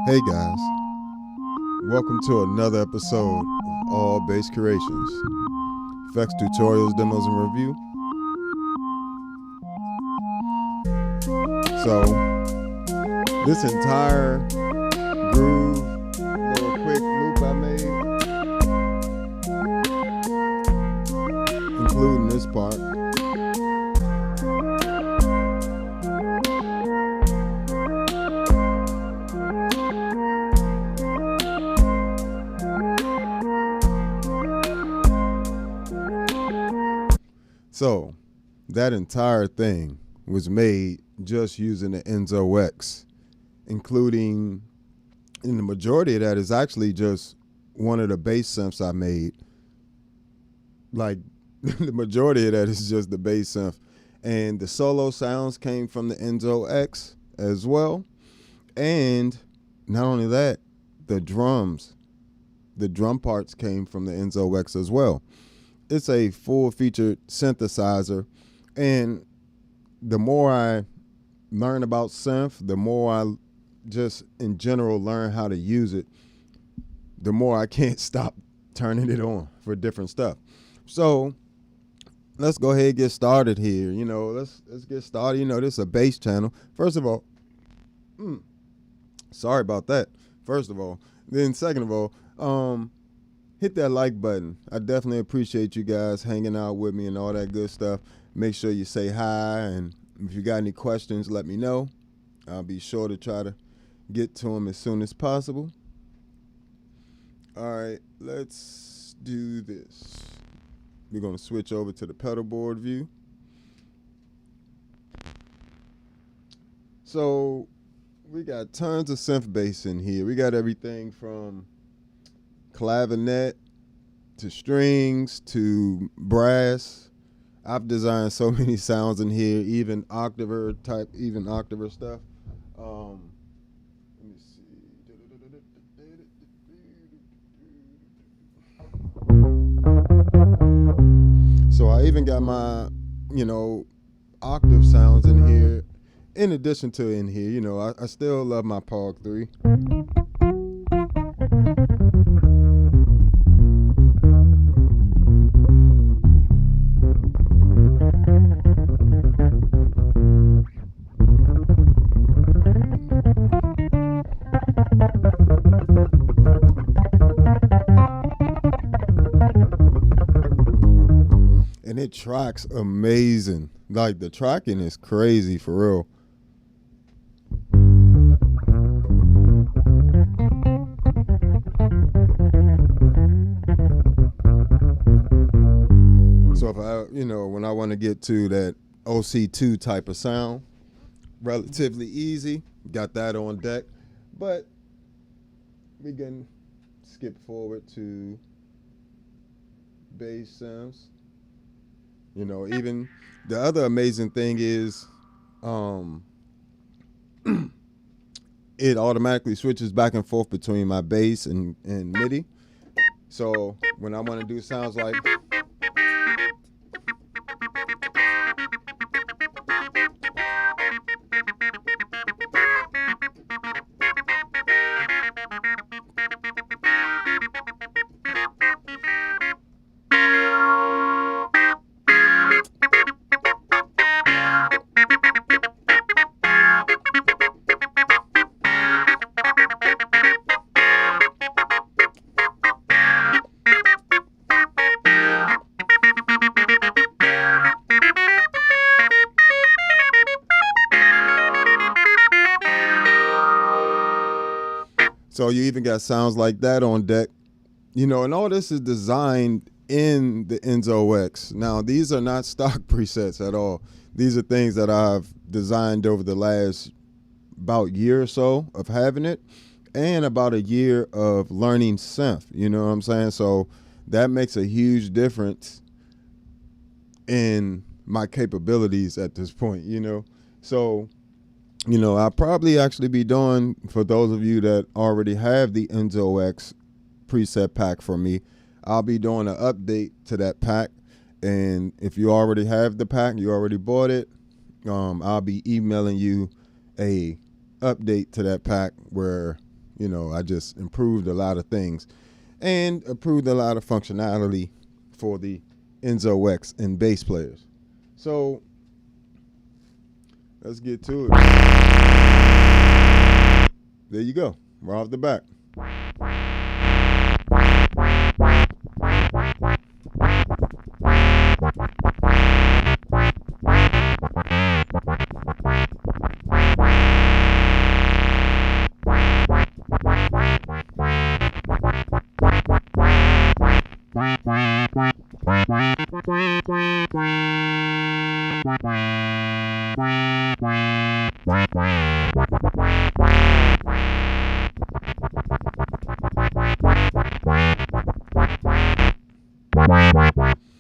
Hey guys, welcome to another episode of All Bass Creations, effects, tutorials, demos, and review. So, this entire groove, little quick loop I made, including this part, so that entire thing was made just using the Enzo X, including, and the majority of that is actually just one of the bass synths I made. Like, the majority of that is just the bass synth. And the solo sounds came from the Enzo X as well. And not only that, the drums the drum parts came from the Enzo X as well. It's a full-featured synthesizer, and the more I learn about synth, the more I just in general learn how to use it, the more I can't stop turning it on for different stuff. So let's go ahead and get started here. Let's get started. This is a bass channel. First of all, sorry about that. First of all, then second of all, hit that like button. I definitely appreciate you guys hanging out with me and all that good stuff. Make sure you say hi, and if you got any questions, let me know. I'll be sure to try to get to them as soon as possible. All right, let's do this. We're going to switch over to the pedalboard view. So we got tons of synth bass in here. We got everything from clavinet to strings to brass. I've designed so many sounds in here, even octaver stuff. Let me see. So I even got my, octave sounds in here. In addition to in here, I still love my Pog 3. And it tracks amazing. Like, the tracking is crazy for real. So if I, when I want to get to that OC2 type of sound, relatively easy, got that on deck. But we can skip forward to bass sounds. Even the other amazing thing is it automatically switches back and forth between my bass and MIDI. So when I want to do sounds like so you even got sounds like that on deck, and all this is designed in the Enzo X. Now, these are not stock presets at all. These are things that I've designed over the last about year or so of having it, and about a year of learning synth, you know what I'm saying? So that makes a huge difference in my capabilities at this point, So I'll probably actually be doing, for those of you that already have the Enzo X preset pack from me, I'll be doing an update to that pack. And if you already have the pack, you already bought it, I'll be emailing you a update to that pack where, I just improved a lot of things and improved a lot of functionality for the Enzo X and bass players. So let's get to it. There you go. Right off the back.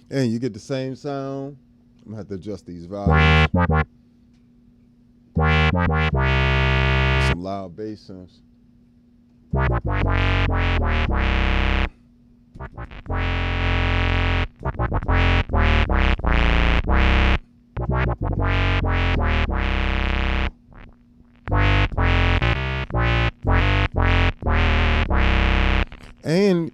And you get the same sound. I'm gonna have to adjust these volumes. Some loud bass sounds.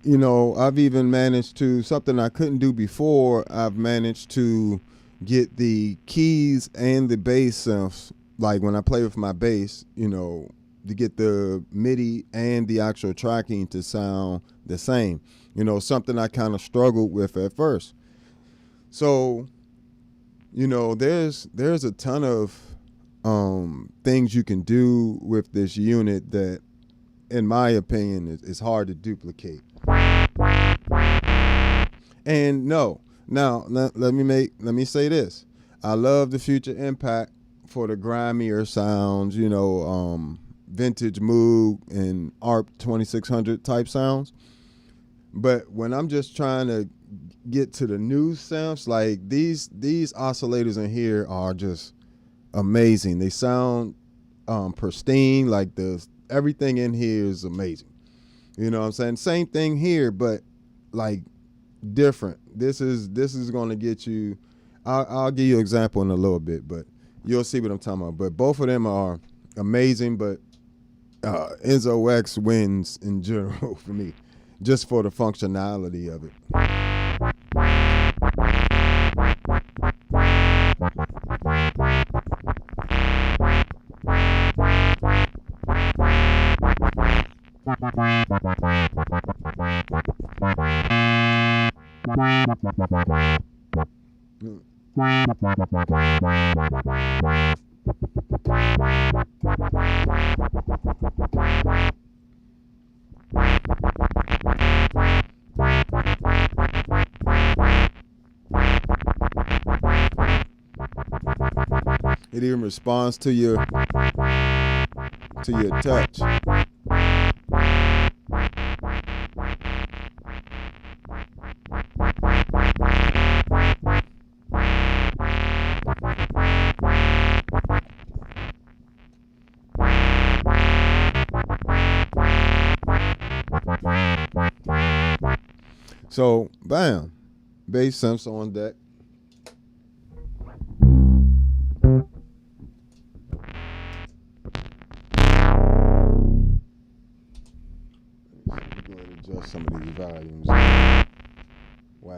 you know, I've even managed to, something I couldn't do before, I've managed to get the keys and the bass synths, like when I play with my bass, you know, to get the MIDI and the actual tracking to sound the same. You know, something I kind of struggled with at first. So, you know, there's a ton of things you can do with this unit that, in my opinion, is hard to duplicate. And no, now let me say this: I love the Future Impact for the grimier sounds, you know, vintage Moog and ARP 2600 type sounds. But when I'm just trying to get to the new synths, like these oscillators in here are just amazing. They sound pristine. Like everything in here is amazing. You know what I'm saying? Same thing here, but like different. This is going to get you. I'll give you an example in a little bit, but you'll see what I'm talking about. But both of them are amazing, but Enzo X wins in general for me, just for the functionality of it. It even responds to your touch. So, bam, bass synths on deck. Go ahead and adjust some of these volumes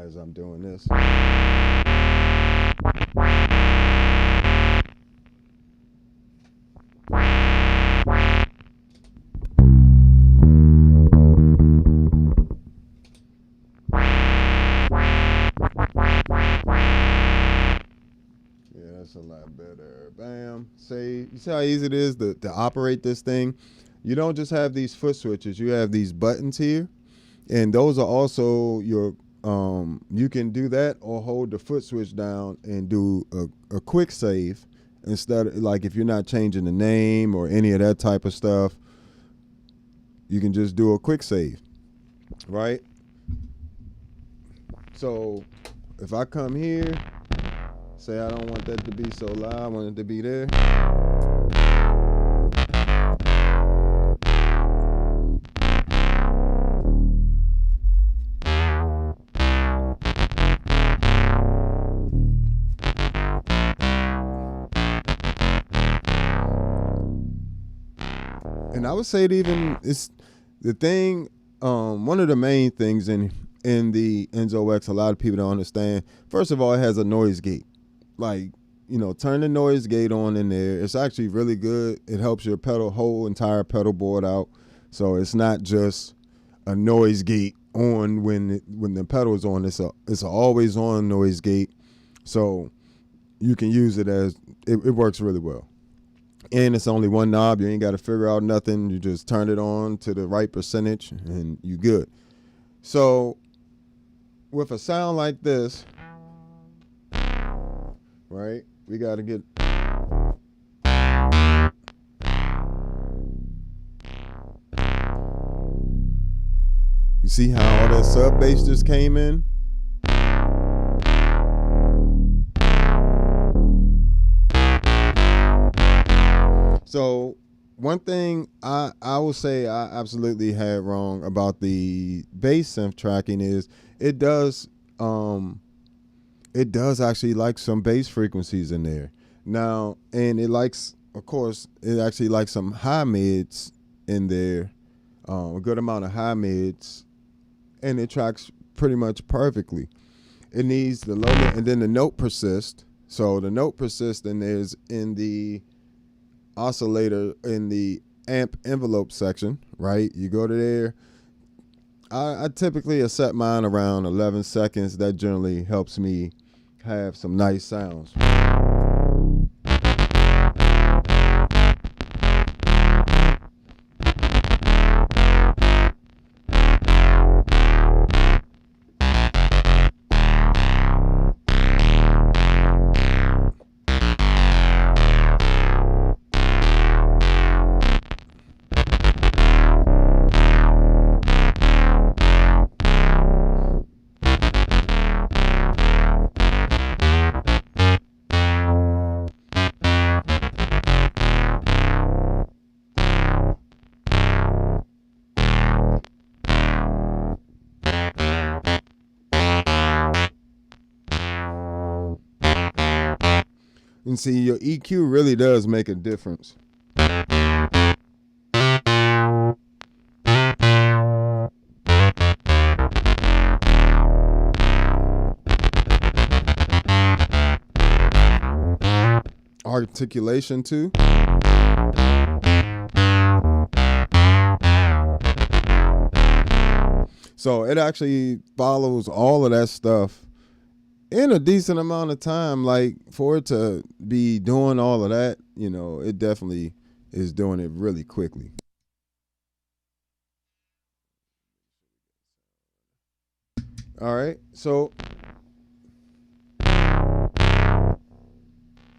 as I'm doing this. That's a lot better. Bam. Say, you see how easy it is to operate this thing? You don't just have these foot switches. You have these buttons here. And those are also your, you can do that or hold the foot switch down and do a quick save instead of, like, if you're not changing the name or any of that type of stuff, you can just do a quick save, right? So if I come here, say I don't want that to be so loud, I want it to be there. And I would say it even, it's the thing, one of the main things in the Enzo X, a lot of people don't understand. First of all, it has a noise gate. Like, you know, turn the noise gate on in there. It's actually really good. It helps your whole entire pedal board out. So it's not just a noise gate on when the pedal is on. It's a always on noise gate. So you can use it as, it works really well. And it's only one knob. You ain't got to figure out nothing. You just turn it on to the right percentage and you good. So with a sound like this, right, we got to get, you see how all that sub bass just came in? So one thing I will say I absolutely had wrong about the bass synth tracking is it does actually like some bass frequencies in there. Now, and it likes, of course, it actually likes some high mids in there, a good amount of high mids. and it tracks pretty much perfectly. It needs the low, and then the note persist. So the note persist and is in the oscillator in the amp envelope section, right? You go to there. I typically set mine around 11 seconds. That generally helps me have some nice sounds. And see, your EQ really does make a difference. Articulation too. So it actually follows all of that stuff in a decent amount of time. Like, for it to be doing all of that, you know, it definitely is doing it really quickly. All right, so it's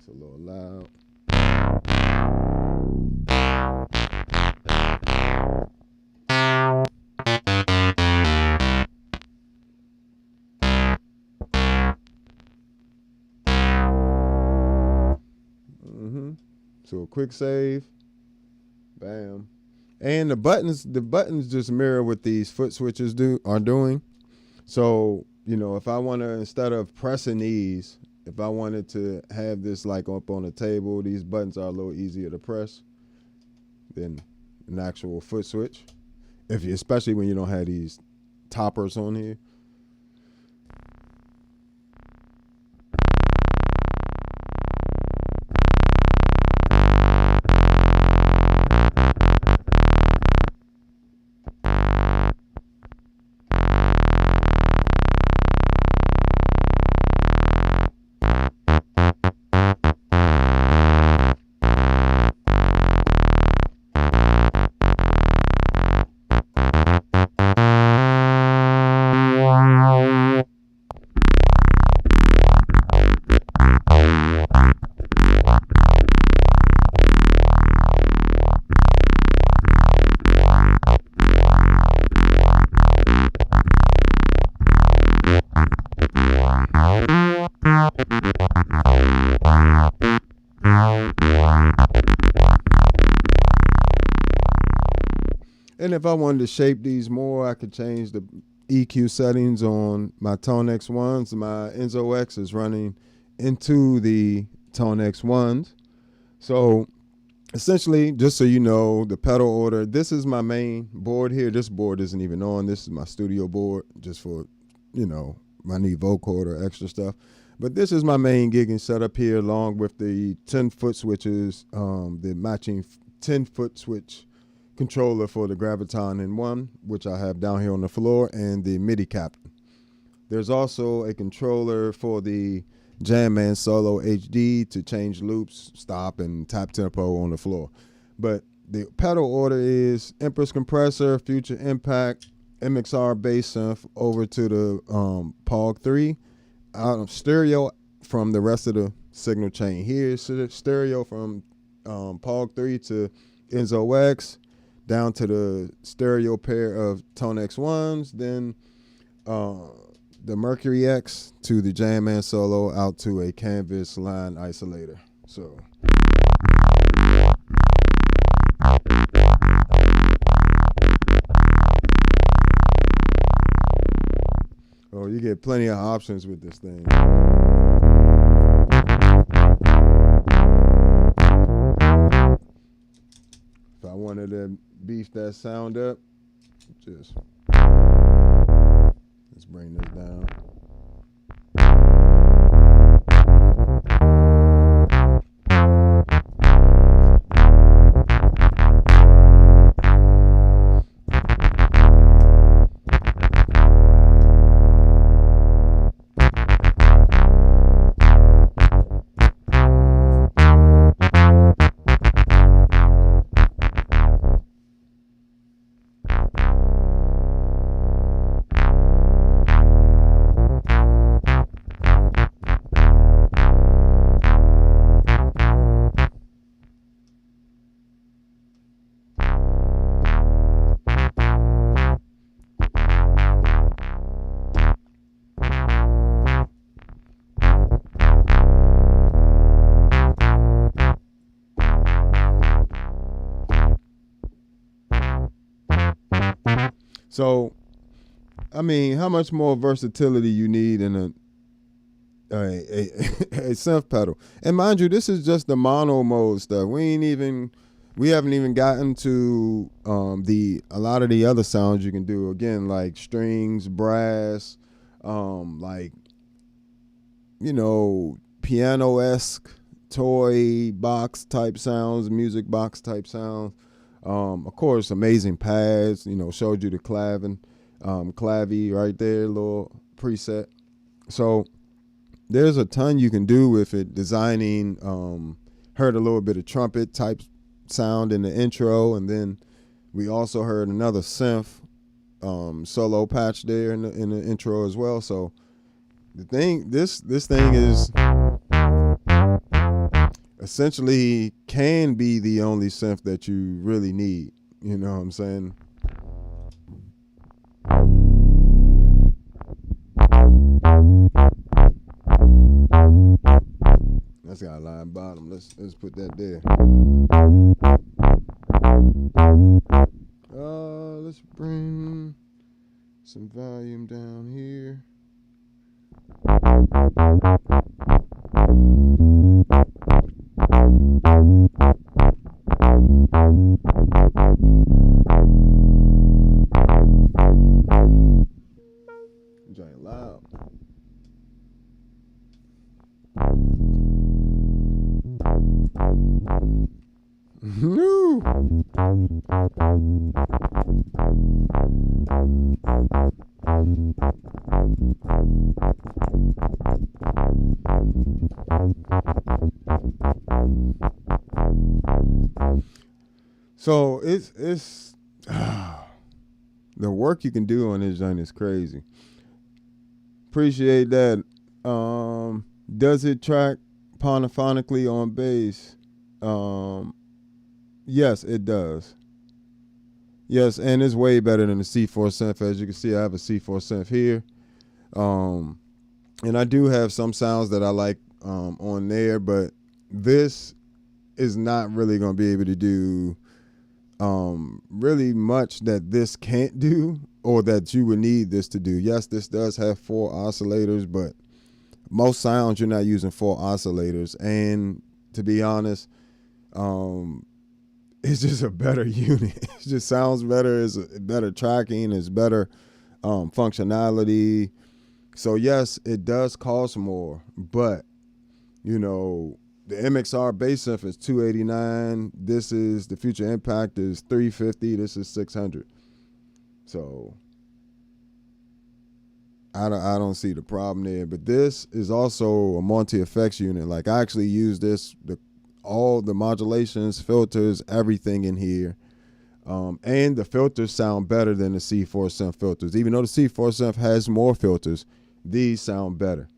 a little loud. So a quick save, bam, and the buttons just mirror what these foot switches are doing. So, you know, if I want to, instead of pressing these, if I wanted to have this like up on the table, these buttons are a little easier to press than an actual foot switch. Especially when you don't have these toppers on here. And if I wanted to shape these more, I could change the EQ settings on my Tone X1s. My Enzo X is running into the Tone X1s. So essentially, just so you know, the pedal order, this is my main board here. This board isn't even on. This is my studio board, just for, you know, I need vocoder, extra stuff. But this is my main gigging setup here, along with the 10-foot switches, the matching 10-foot switch controller for the Graviton N1, which I have down here on the floor, and the MIDI captain. There's also a controller for the Jamman Solo HD to change loops, stop, and tap tempo on the floor. But the pedal order is Empress compressor, Future Impact, MXR bass synth over to the POG 3, out of stereo from the rest of the signal chain. Here's stereo from POG 3 to Enzo X, down to the stereo pair of Tone X1s, then the Mercury X to the Jamman Solo, out to a canvas line isolator. So you get plenty of options with this thing. If I wanted to beef that sound up, just Let's bring this down. So, I mean, how much more versatility you need in a synth pedal? And mind you, this is just the mono mode stuff. We haven't even gotten to a lot of the other sounds you can do. Again, like strings, brass, like, you know, piano-esque toy box type sounds, music box type sounds. Of course, amazing pads, you know, showed you the clavie right there, little preset. So there's a ton you can do with it. Designing, heard a little bit of trumpet type sound in the intro, and then we also heard another synth solo patch there in the intro as well. So the thing, this thing is essentially can be the only synth that you really need. You know what I'm saying? That's got a line bottom. Let's put that there. Let's bring some volume down here. Giant loud. No. So it's the work you can do on this joint is crazy. Appreciate that. Does it track polyphonically on bass? Yes, it does. Yes, and it's way better than the C4 synth. As you can see, I have a C4 synth here. And I do have some sounds that I like on there, but this is not really going to be able to do really much that this can't do, or that you would need this to do. Yes, this does have 4 oscillators, but most sounds you're not using 4 oscillators. And to be honest, it's just a better unit. It just sounds better. It's better tracking. It's better functionality. So yes, it does cost more, but you know, the MXR bass synth is $289. This is the Future Impact is $350. This is $600. So I don't see the problem there. But this is also a multi-effects unit. Like, I actually use this, all the modulations, filters, everything in here. And the filters sound better than the C4 synth filters. Even though the C4 synth has more filters, these sound better.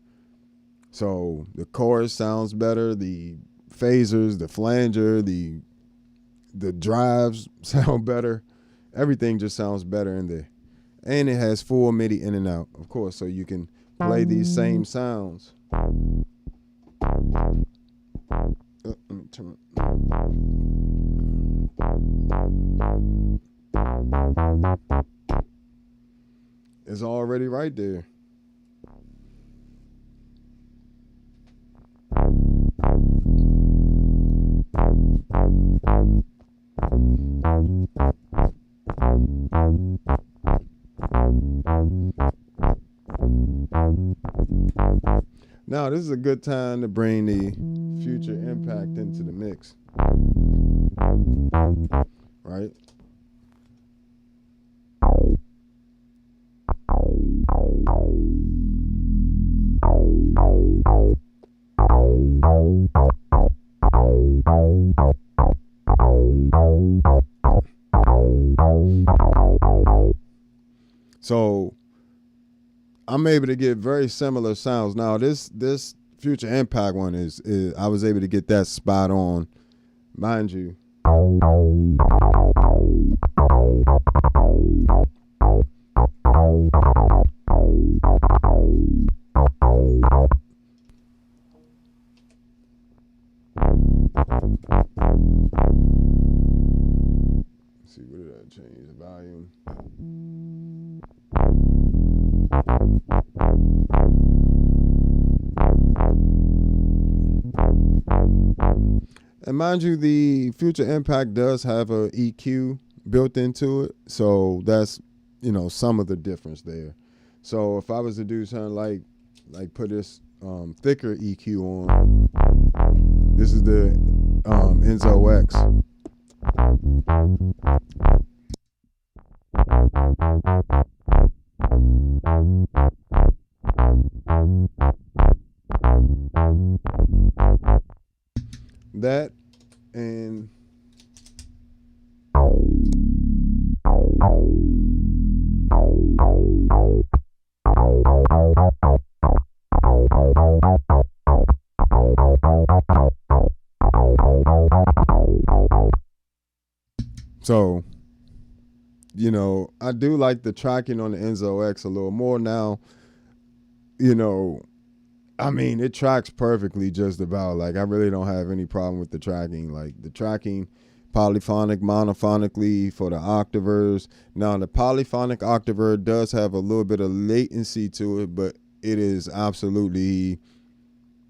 So the chorus sounds better, the phasers, the flanger, the drives sound better. Everything just sounds better in there. And it has full MIDI in and out, of course, so you can play these same sounds. Let me turn it. It's already right there. Now this is a good time to bring the future impact into the mix, right? So I'm able to get very similar sounds. Now this future impact one is I was able to get that spot on, mind you. Let's see, what did I change the volume? And mind you, the future impact does have a EQ built into it, so that's, you know, some of the difference there. So if I was to do something like put this thicker EQ on, this is the Enzo X. That and so, you know, I do like the tracking on the Enzo X a little more now. You know, I mean, it tracks perfectly just about. Like, I really don't have any problem with the tracking. Like, the tracking polyphonic, monophonically for the octavers. Now, the polyphonic octaver does have a little bit of latency to it, but it is absolutely,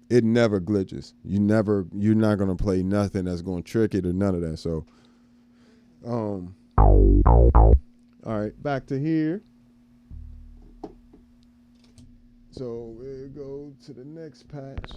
it never glitches. You're not going to play nothing that's going to trick it or none of that. So, all right, back to here. So we'll go to the next patch.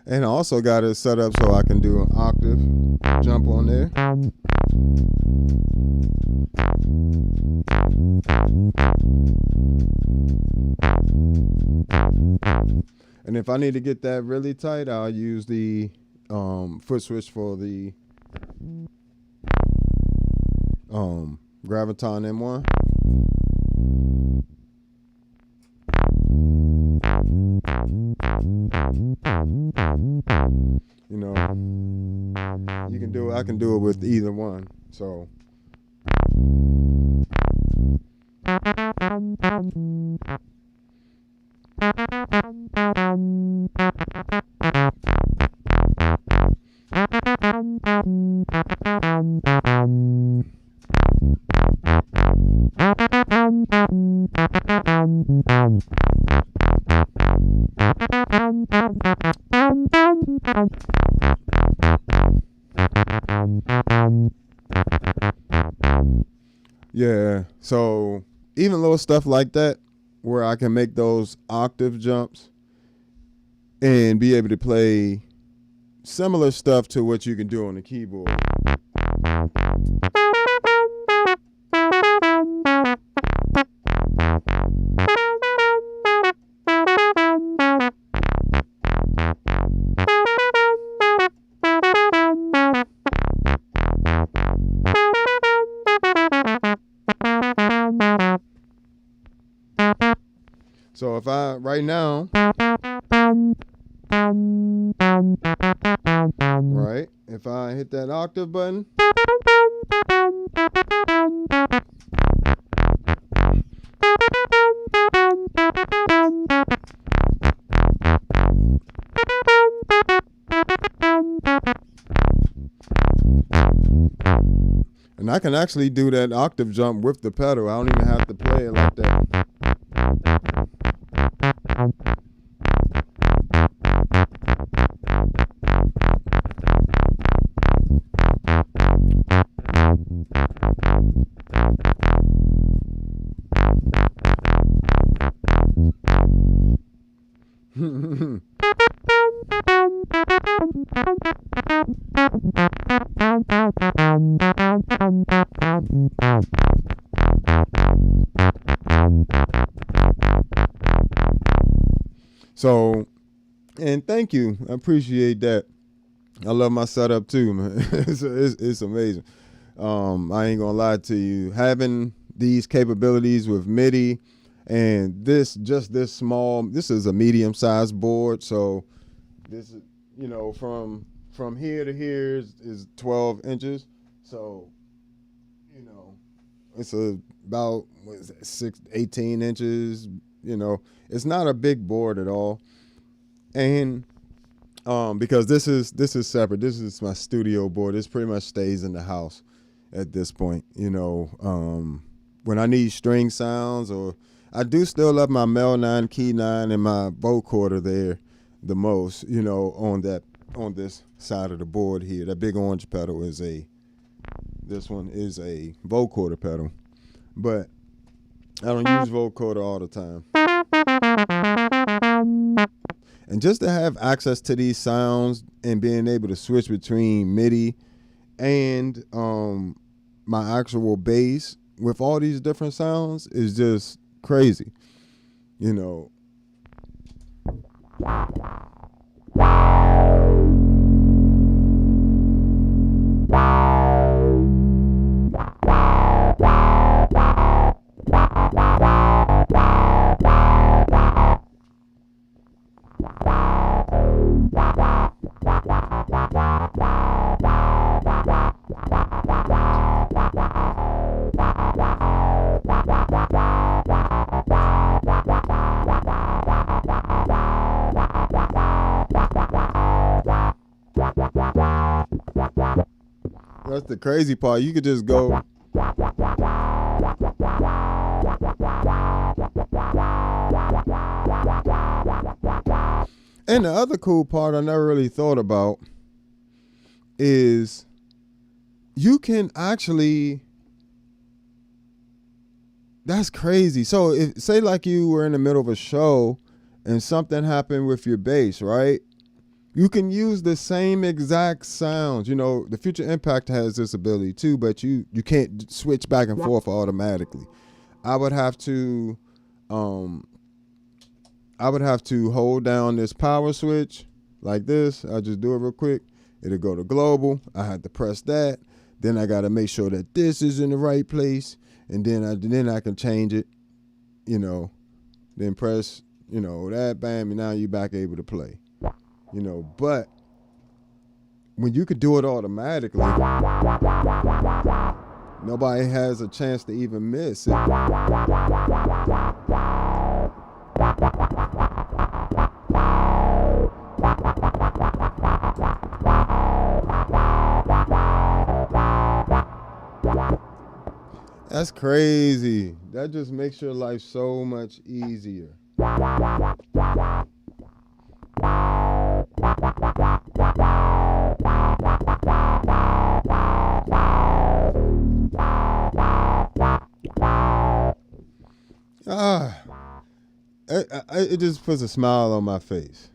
And I also got it set up so I can do an octave jump on there. And if I need to get that really tight, I'll use the foot switch for the Graviton M1. You know, you can do it. I can do it with either one. So. Yeah, so even little stuff like that where I can make those octave jumps and be able to play similar stuff to what you can do on the keyboard. So if I, right now, right, if I hit that octave button, and I can actually do that octave jump with the pedal. I don't even have to play it like that. So, and thank you. I appreciate that. I love my setup too, man. It's amazing. I ain't gonna lie to you. Having these capabilities with MIDI and this small, this is a medium-sized board. So this is, you know, from here to here is 12 inches. So, you know, it's about, what is that, 18 inches. You know, it's not a big board at all. And because this is separate. This is my studio board. This pretty much stays in the house at this point. You know, when I need string sounds, or I do still love my Mel 9, Key 9, and my vocoder there the most. You know, on this side of the board here, that big orange pedal is this one is a vocoder pedal, but I don't use vocoder all the time. And just to have access to these sounds and being able to switch between MIDI and my actual bass with all these different sounds is just crazy, you know. That's the crazy part. You could just go. And the other cool part I never really thought about is you can actually, that's crazy. So if, say like you were in the middle of a show and something happened with your bass, right? You can use the same exact sounds. You know, the Future Impact has this ability too, but you can't switch back and forth automatically. I would have to hold down this power switch like this. I'll just do it real quick. It'll go to global. I have to press that. Then I got to make sure that this is in the right place, and then I can change it. You know, then press, you know, that, bam, and now you're back able to play. You know, but when you could do it automatically, nobody has a chance to even miss it. That's crazy. That just makes your life so much easier. It just puts a smile on my face.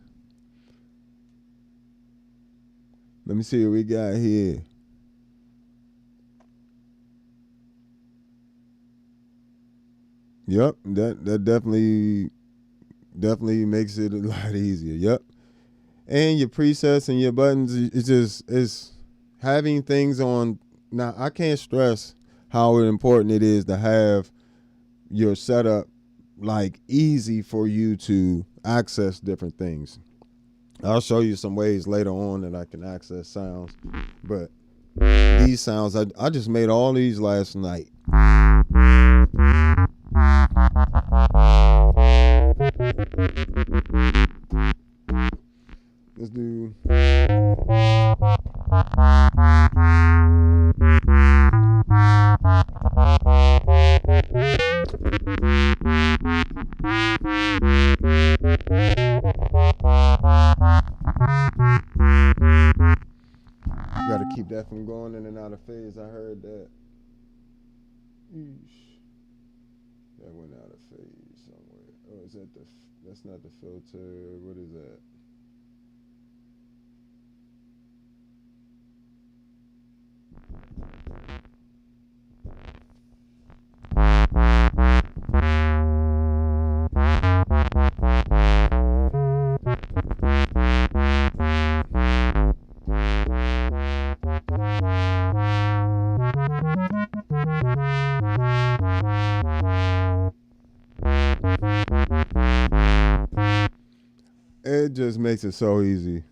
Let me see what we got here. Yep, that definitely makes it a lot easier. Yep. And your presets and your buttons, it's having things on. Now, I can't stress how important it is to have your setup like easy for you to access different things. I'll show you some ways later on that I can access sounds, but these sounds, I just made all these last night. Let's do. Gotta keep that from going in and out of phase. I heard that. Eesh. That went out of phase somewhere. Oh, is that that's not the filter. What is that? It just makes it so easy.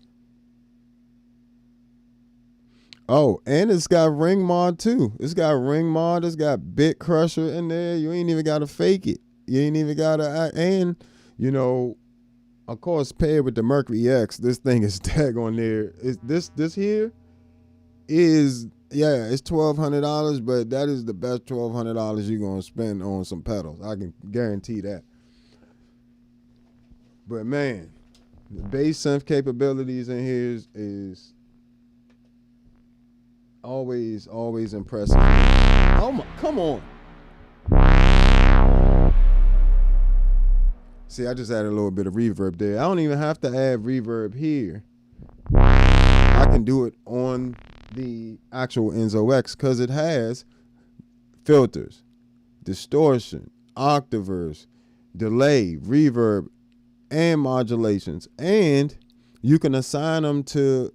Oh, and it's got ring mod too. It's got ring mod. It's got bit crusher in there. You ain't even got to fake it. You ain't even got to. And, you know, of course, paired with the Meris X, this thing is daggone there. This here is, yeah, it's $1,200, but that is the best $1,200 you're going to spend on some pedals. I can guarantee that. But, man, the bass synth capabilities in here is always impressive. Oh my, come on. See, I just added a little bit of reverb there. I don't even have to add reverb here. I can do it on the actual Enzo X because it has filters, distortion, octavers, delay, reverb, and modulations. And you can assign them to,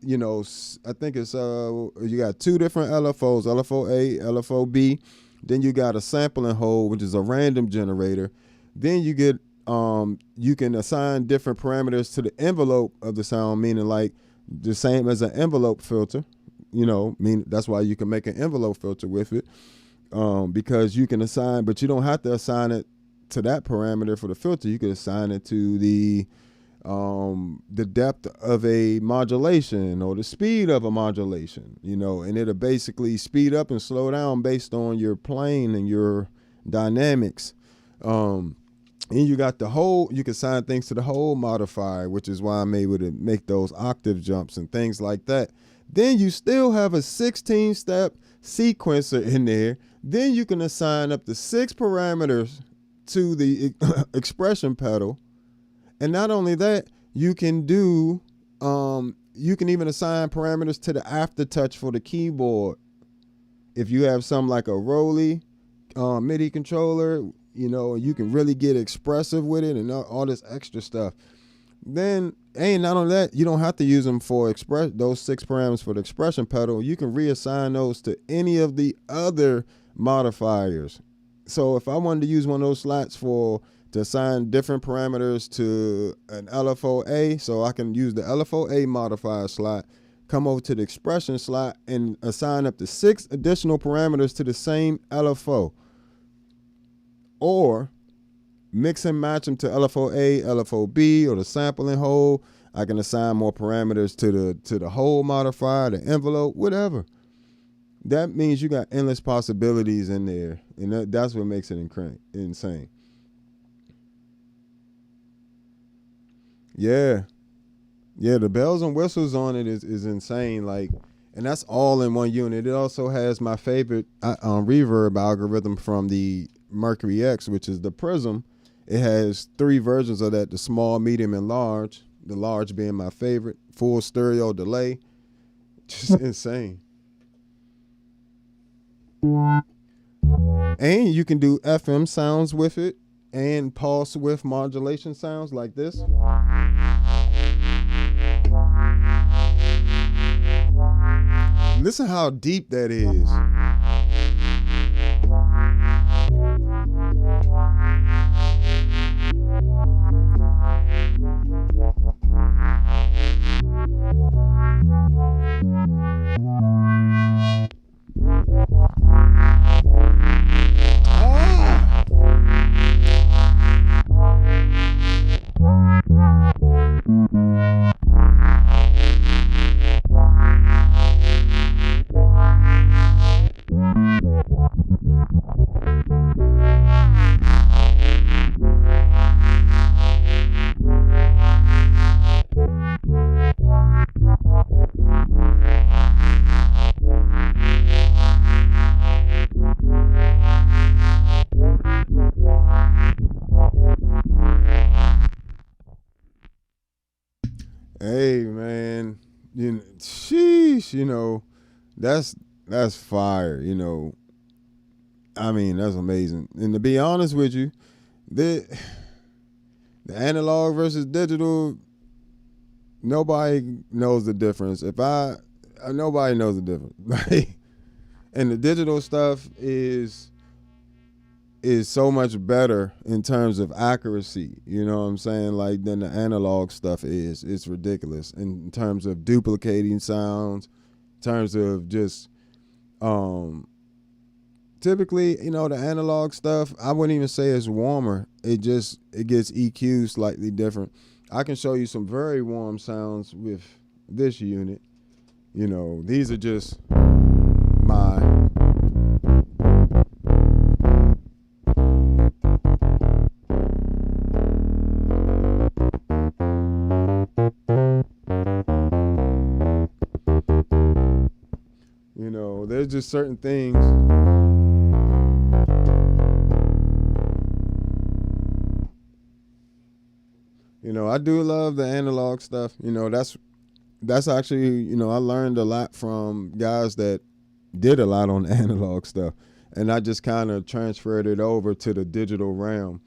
you know, I think it's you got two different LFOs, LFO A, LFO B. Then you got a sampling hole, which is a random generator. Then you get you can assign different parameters to the envelope of the sound, meaning like the same as an envelope filter. You know, that's why you can make an envelope filter with it, because you can assign, but you don't have to assign it to that parameter for the filter. You can assign it to the depth of a modulation or the speed of a modulation, you know, and it'll basically speed up and slow down based on your plane and your dynamics. And you got the whole, you can assign things to the whole modifier, which is why I'm able to make those octave jumps and things like that. Then you still have a 16-step sequencer in there. Then you can assign up to 6 parameters to the expression pedal. And not only that, you can do, you can even assign parameters to the aftertouch for the keyboard. If you have something like a Roly MIDI controller, you know, you can really get expressive with it and all this extra stuff. Then, and not only that, you don't have to use them for those 6 parameters for the expression pedal. You can reassign those to any of the other modifiers. So if I wanted to use one of those slots to assign different parameters to an LFO A, so I can use the LFO A modifier slot, come over to the expression slot and assign up to 6 additional parameters to the same LFO. Or mix and match them to LFO A, LFO B, or the sampling hole. I can assign more parameters to the whole modifier, the envelope, whatever. That means you got endless possibilities in there, and that's what makes it insane. Yeah, the bells and whistles on it is insane. Like, and that's all in one unit. It also has my favorite reverb algorithm from the Meris X, which is the Prism. It has 3 versions of that: the small, medium, and large. The large being my favorite. Full stereo delay, just insane. And you can do FM sounds with it and pulse width modulation sounds like this. Listen how deep that is. Hey man, sheesh, that's fire. I mean, that's amazing. And to be honest with you, the analog versus digital, nobody knows the difference. Nobody knows the difference. Like, and the digital stuff is so much better in terms of accuracy. You know what I'm saying? Like than the analog stuff is. It's ridiculous in terms of duplicating sounds, in terms of just typically, the analog stuff, I wouldn't even say it's warmer. It gets EQ slightly different. I can show you some very warm sounds with this unit. These are just my there's just certain things. I do love the analog stuff. That's actually, I learned a lot from guys that did a lot on the analog stuff. And I just kind of transferred it over to the digital realm.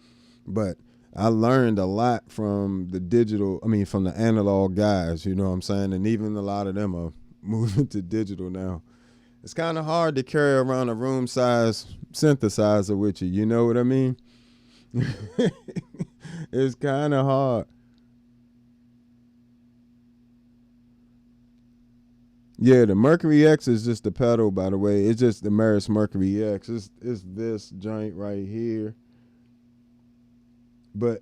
But I learned a lot from from the analog guys, you know what I'm saying? And even a lot of them are moving to digital now. It's kind of hard to carry around a room size synthesizer with you. You know what I mean? It's kind of hard. Yeah, the Mercury X is just the pedal, by the way. It's just the Meris Mercury X. It's this joint right here. But,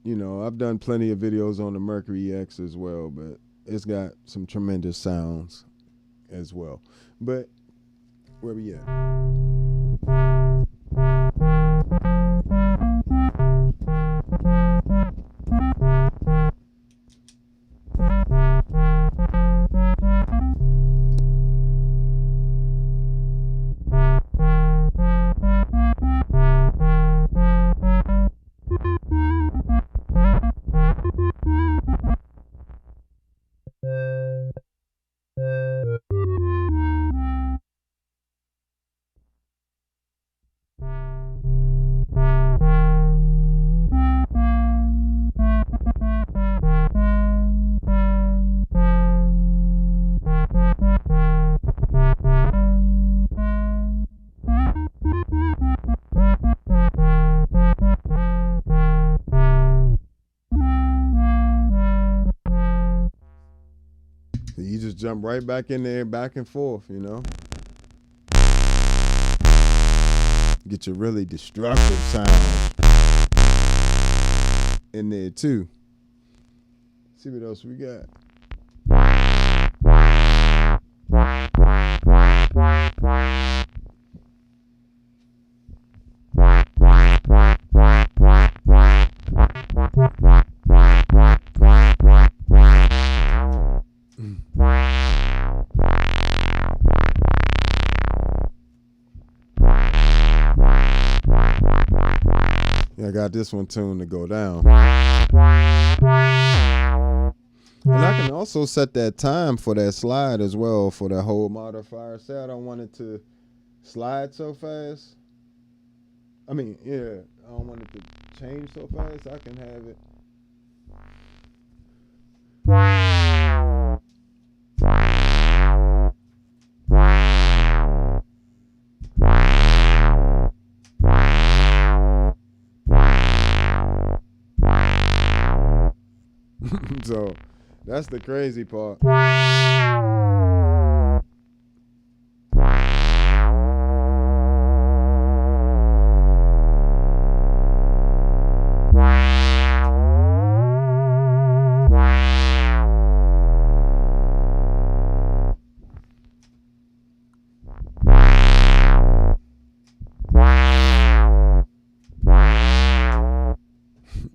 I've done plenty of videos on the Mercury X as well, but it's got some tremendous sounds as well. But where we at? You just jump right back in there, back and forth, Get your really destructive sounds in there too. See what else we got. I got this one tuned to go down. And I can also set that time for that slide as well, for that whole modifier. Say I don't want it to slide so fast. I don't want it to change so fast. I can have it. So that's the crazy part.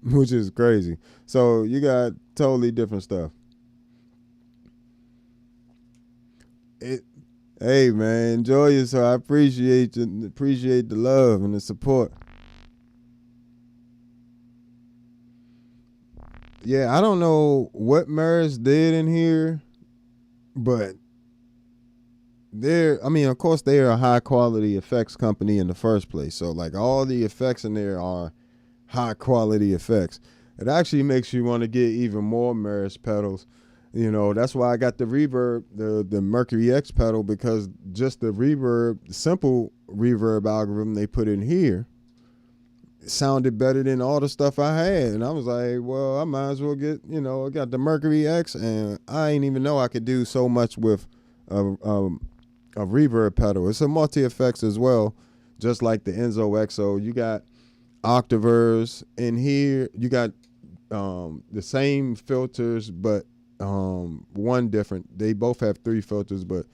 Which is crazy. So you got totally different stuff. Hey man, enjoy yourself. I appreciate the love and the support. Yeah, I don't know what Meris did in here, but I mean, of course, they're a high quality effects company in the first place. So, like, all the effects in there are high quality effects. It actually makes you want to get even more Meris pedals. You know, that's why I got the reverb, the Mercury X pedal, because just the reverb, the simple reverb algorithm they put in here, sounded better than all the stuff I had. And I was like, well, I might as well get, you know, I got the Mercury X, and I ain't even know I could do so much with a reverb pedal. It's a multi-effects as well, just like the Enzo X. So you got octavers in here. You got the same filters, but one different. They both have 3 filters, but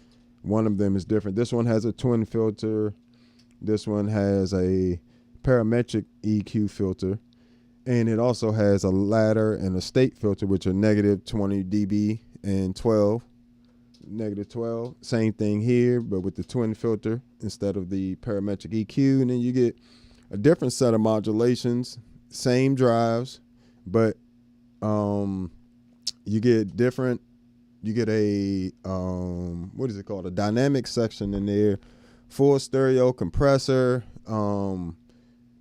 one of them is different. This one has a twin filter. This one has a parametric EQ filter, and it also has a ladder and a state filter, which are negative 20 dB and 12. Negative 12. Same thing here, but with the twin filter instead of the parametric EQ. And then you get a different set of modulations, same drives, but you get different. You get a what is it called? A dynamic section in there, full stereo compressor.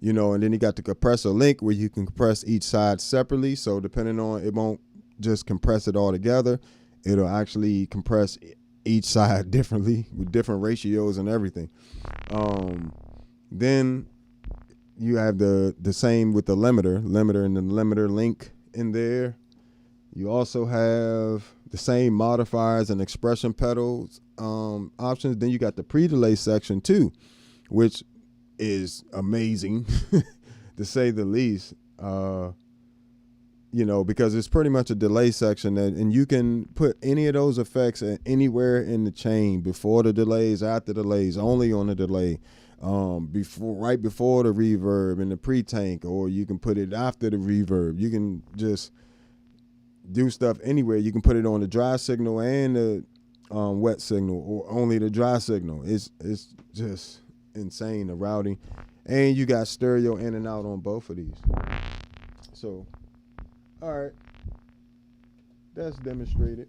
You know, and then you got the compressor link where you can compress each side separately. So depending on, it won't just compress it all together. It'll actually compress each side differently with different ratios and everything. Then you have the same with the limiter and the limiter link in there. You also have the same modifiers and expression pedals options. Then you got the pre-delay section too, which is amazing to say the least. You know, because it's pretty much a delay section, and you can put any of those effects anywhere in the chain, before the delays, after delays, only on the delay, right before the reverb in the pre-tank, or you can put it after the reverb. You can just do stuff anywhere. You can put it on the dry signal and the wet signal, or only the dry signal. It's just insane, the routing. And you got stereo in and out on both of these. So, all right, that's demonstrated.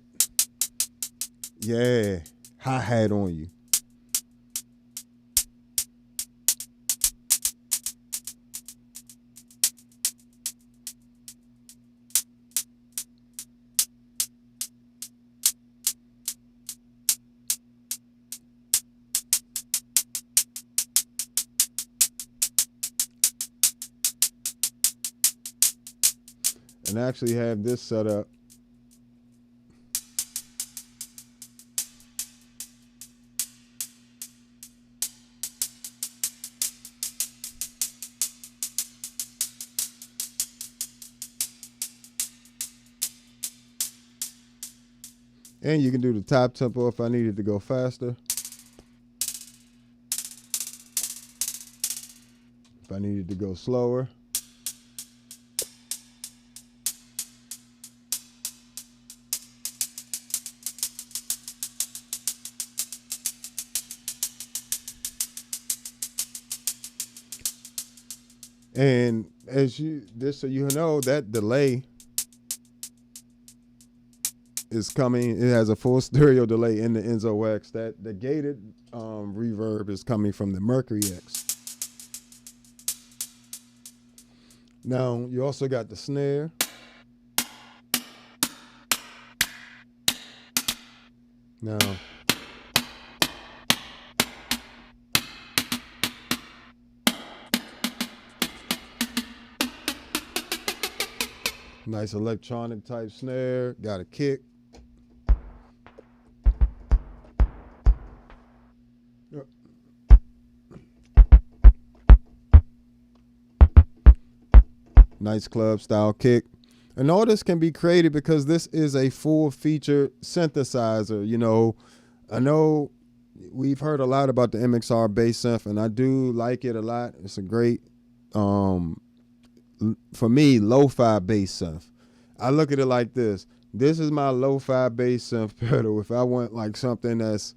Yeah, hi-hat on you. And actually have this set up. And you can do the top tempo if I needed to go faster. If I needed to go slower. And so you know, that delay is coming. It has a full stereo delay in the Enzo X. That the gated reverb is coming from the Mercury X. Now you also got the snare. Now nice electronic type snare. Got a kick. Nice club style kick. And all this can be created because this is a full feature synthesizer. You know, I know we've heard a lot about the MXR bass synth, and I do like it a lot. It's a great, for me, lo-fi bass synth. I look at it like this. This is my lo-fi bass synth pedal. If I want like something that's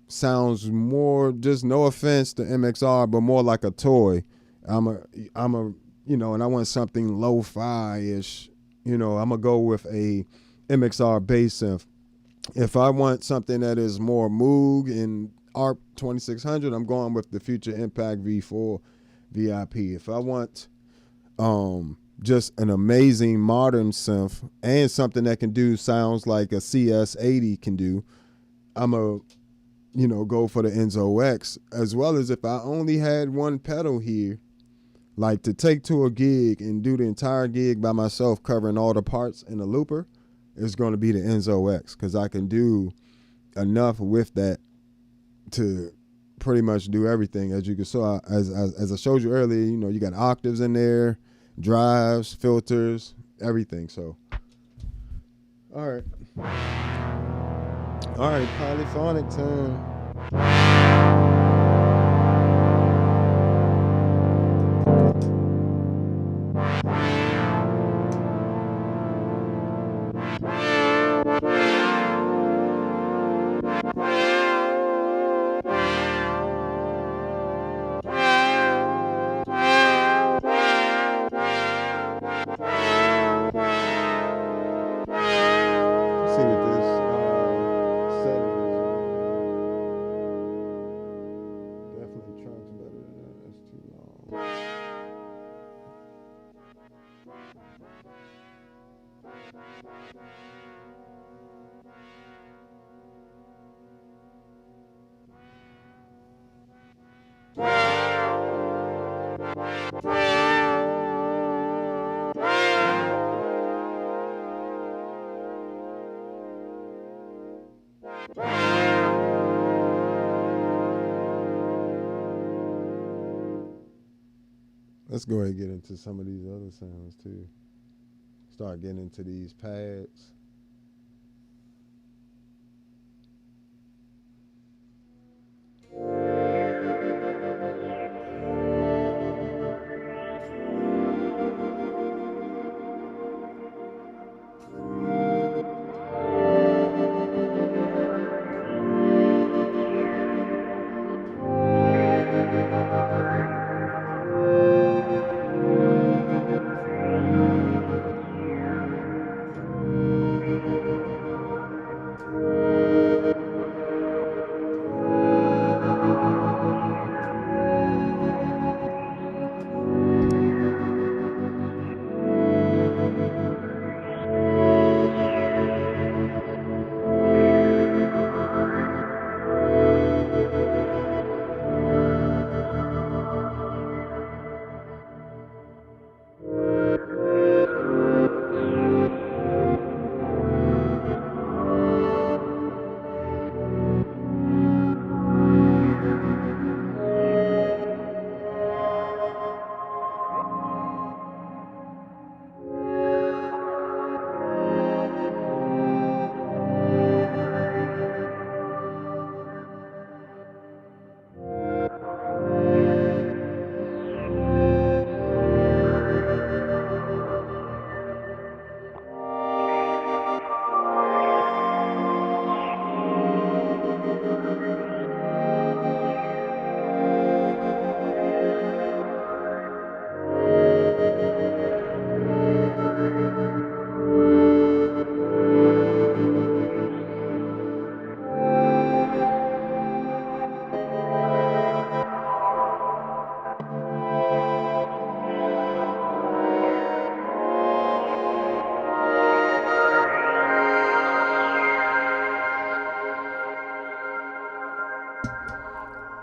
sounds more, just no offense to MXR, but more like a toy, I'm a and I want something lo-fi-ish, I'm gonna go with a MXR bass synth. If I want something that is more Moog and ARP 2600, I'm going with the Future Impact V4 VIP. If I want just an amazing modern synth and something that can do sounds like a CS80 can do, I'm a go for the Enzo X. As well as if I only had one pedal here, like to take to a gig and do the entire gig by myself, covering all the parts in a looper, is going to be the Enzo X, because I can do enough with that to pretty much do everything. As you can saw, as I showed you earlier, you got octaves in there, drives, filters, everything. So, all right, polyphonic time. See what this setting is. Definitely tracks better than that. That's too long. Let's go ahead and get into some of these other sounds too. Start getting into these pads.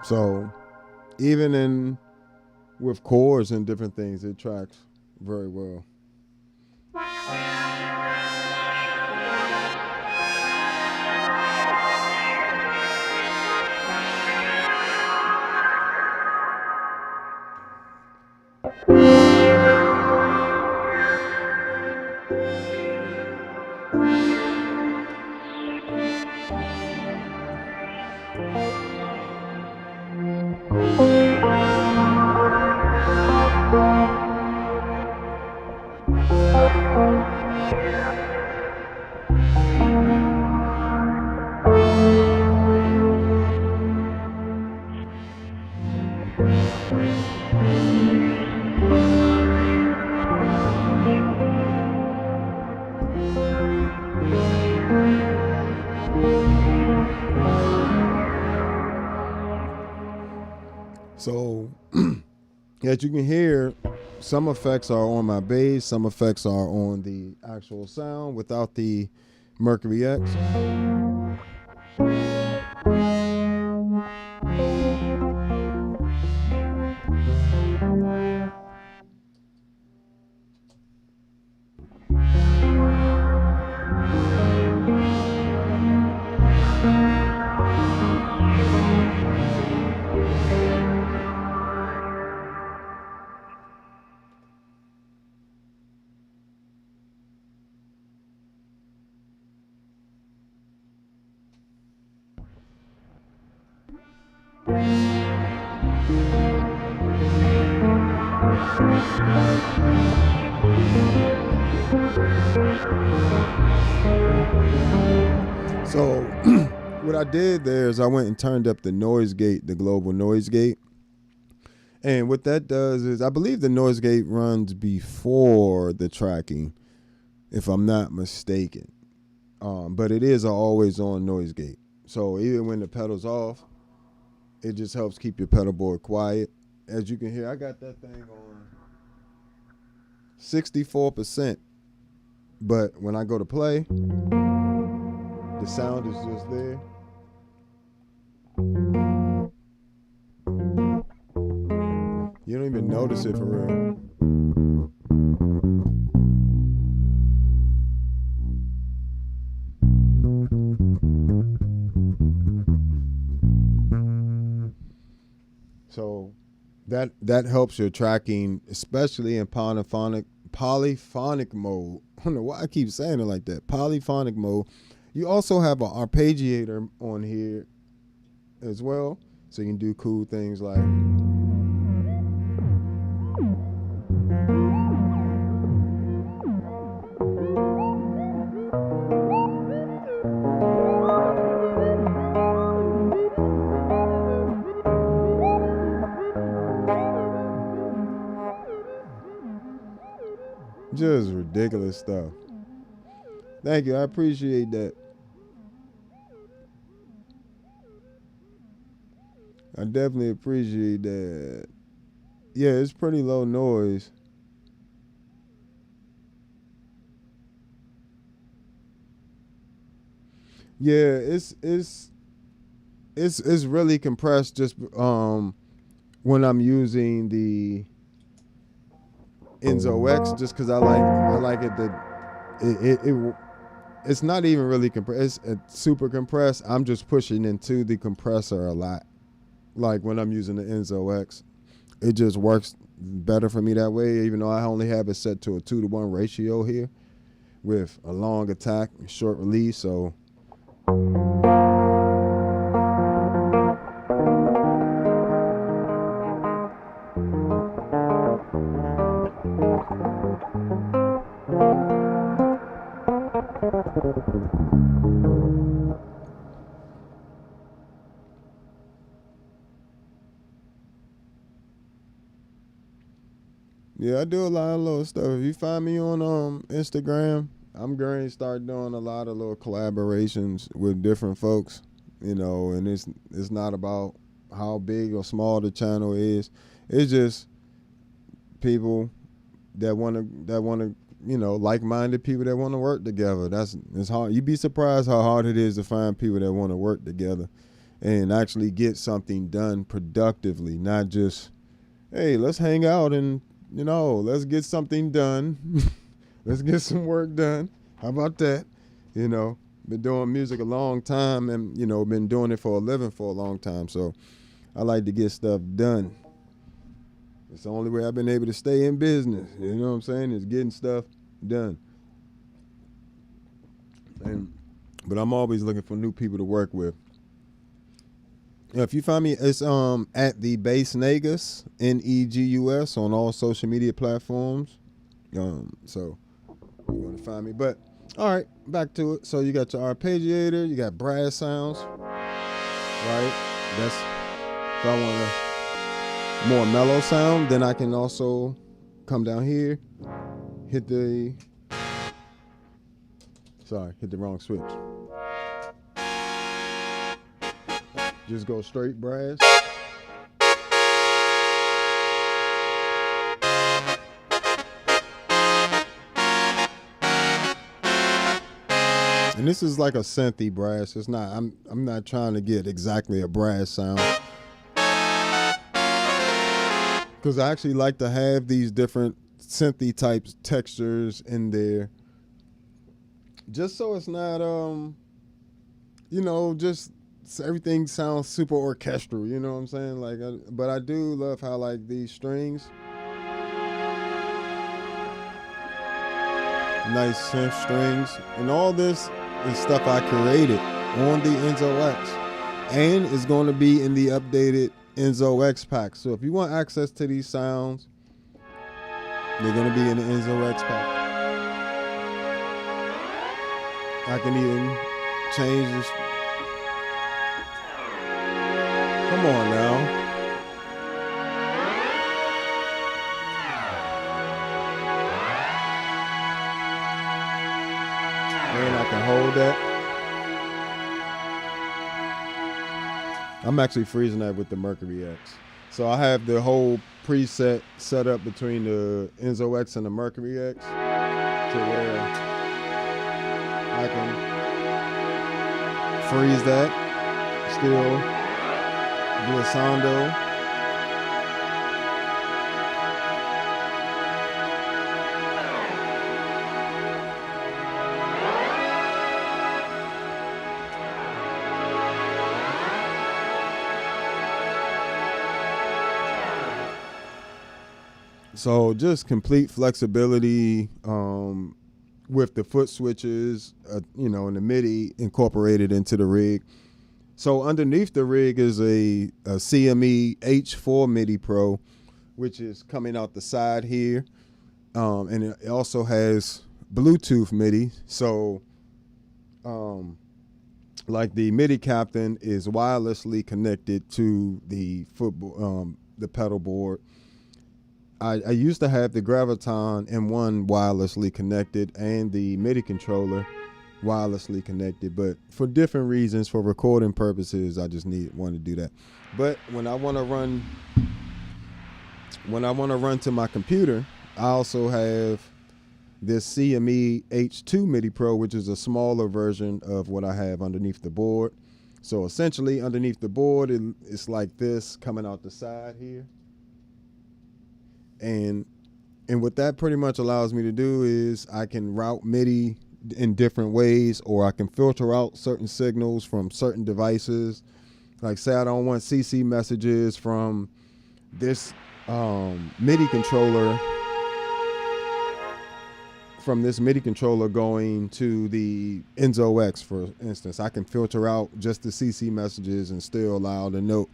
So even in with chords and different things, it tracks very well. As you can hear, some effects are on my bass, some effects are on the actual sound without the Mercury X. So what I did there is I went and turned up the noise gate, the global noise gate. And what that does is, I believe the noise gate runs before the tracking, if I'm not mistaken. But it is an always on noise gate. So even when the pedal's off, it just helps keep your pedal board quiet. As you can hear, I got that thing on 64%. But when I go to play, the sound is just there. You don't even notice it for real. So that helps your tracking, especially in polyphonic mode. I don't know why I keep saying it like that. Polyphonic mode. You also have an arpeggiator on here as well, so you can do cool things like just ridiculous stuff. Thank you. I appreciate that. I definitely appreciate that. Yeah, it's pretty low noise. Yeah, it's really compressed just when I'm using the Enzo X, just because I like it that it's not even really compressed. It's super compressed. I'm just pushing into the compressor a lot. Like when I'm using the Enzo X, it just works better for me that way, even though I only have it set to a 2-to-1 ratio here with a long attack and short release. So yeah, I do a lot of little stuff. If you find me on Instagram, I'm going to start doing a lot of little collaborations with different folks, you know, and it's not about how big or small the channel is. It's just people that want to, you know, like-minded people that want to work together. It's hard. You'd be surprised how hard it is to find people that want to work together and actually get something done productively, not just, hey, let's hang out and, you know, let's get something done. Let's get some work done. How about that? You know, been doing music a long time and, you know, been doing it for a living for a long time. So I like to get stuff done. It's the only way I've been able to stay in business. You know what I'm saying? Is getting stuff done. But I'm always looking for new people to work with. If you find me, it's at the Bass Negus, Negus, on all social media platforms. So you're gonna find me. But all right, back to it. So you got your arpeggiator, you got brass sounds, right? That's if I want a more mellow sound, then I can also come down here, hit the wrong switch. Just go straight brass. And this is like a synthy brass. It's not. I'm not trying to get exactly a brass sound, because I actually like to have these different synthy types textures in there, just so it's not just everything sounds super orchestral. You know what I'm saying? Like, but I do love how like these strings, nice synth strings, and all this is stuff I created on the Enzo X, and it's going to be in the updated Enzo X pack. So if you want access to these sounds, they're going to be in the Enzo X pack. I can even change this. Come on now. And I can hold that. I'm actually freezing that with the Mercury X. So I have the whole preset set up between the Enzo X and the Mercury X to where I can freeze that, still glissando. So just complete flexibility with the foot switches, and the MIDI incorporated into the rig. So underneath the rig is a CME H4 MIDI Pro, which is coming out the side here. And it also has Bluetooth MIDI. So like the MIDI captain is wirelessly connected to the pedal board. I used to have the Graviton M1 wirelessly connected and the MIDI controller wirelessly connected, but for different reasons, for recording purposes, I just want to do that. But when I want to run to my computer, I also have this CME H2 MIDI Pro, which is a smaller version of what I have underneath the board. So essentially, underneath the board, it's like this coming out the side here. And what that pretty much allows me to do is I can route MIDI in different ways, or I can filter out certain signals from certain devices. Like say I don't want CC messages from this MIDI controller, going to the Enzo X, for instance. I can filter out just the CC messages and still allow the note,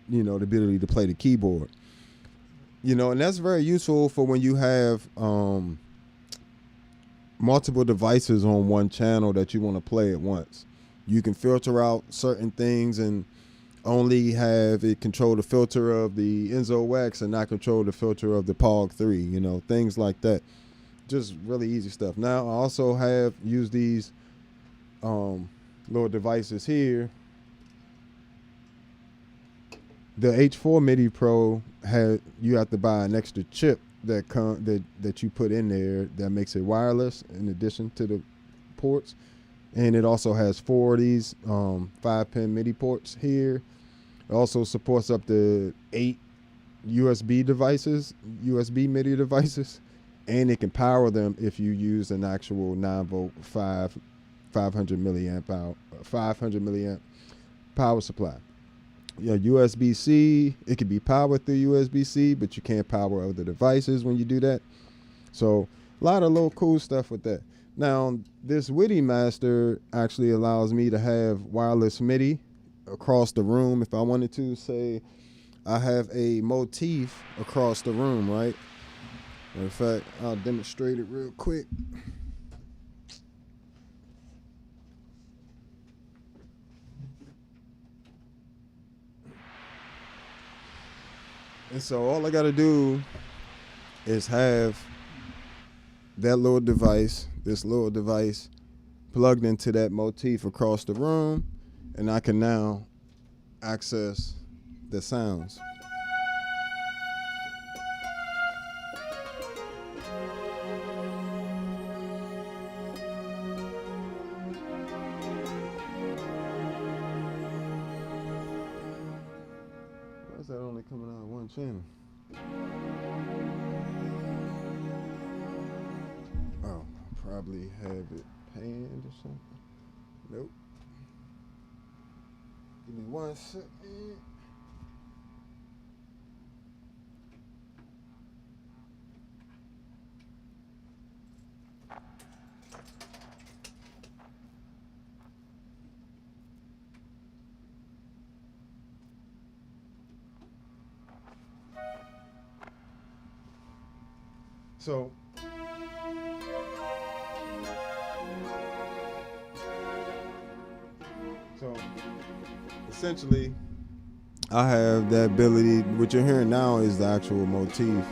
the ability to play the keyboard. And that's very useful for when you have multiple devices on one channel that you want to play at once. You can filter out certain things and only have it control the filter of the Enzo X and not control the filter of the Pog 3, things like that. Just really easy stuff. Now, I also have used these little devices here. The H4 MIDI Pro you have to buy an extra chip that you put in there that makes it wireless in addition to the ports, and it also has 4 of these 5-pin MIDI ports here. It also supports up to 8 USB MIDI devices, and it can power them if you use an actual 9-volt 500 milliamp power supply. USB-C, it can be powered through USB-C, but you can't power other devices when you do that. So a lot of little cool stuff with that. Now, this WIDI Master actually allows me to have wireless MIDI across the room if I wanted to. Say I have a motif across the room, right? In fact, I'll demonstrate it real quick. And so all I got to do is have this little device plugged into that motif across the room, and I can now access the sounds. channel. Oh, probably have it panned or something. Nope. Give me 1 second. So essentially, I have that ability. What you're hearing now is the actual motif.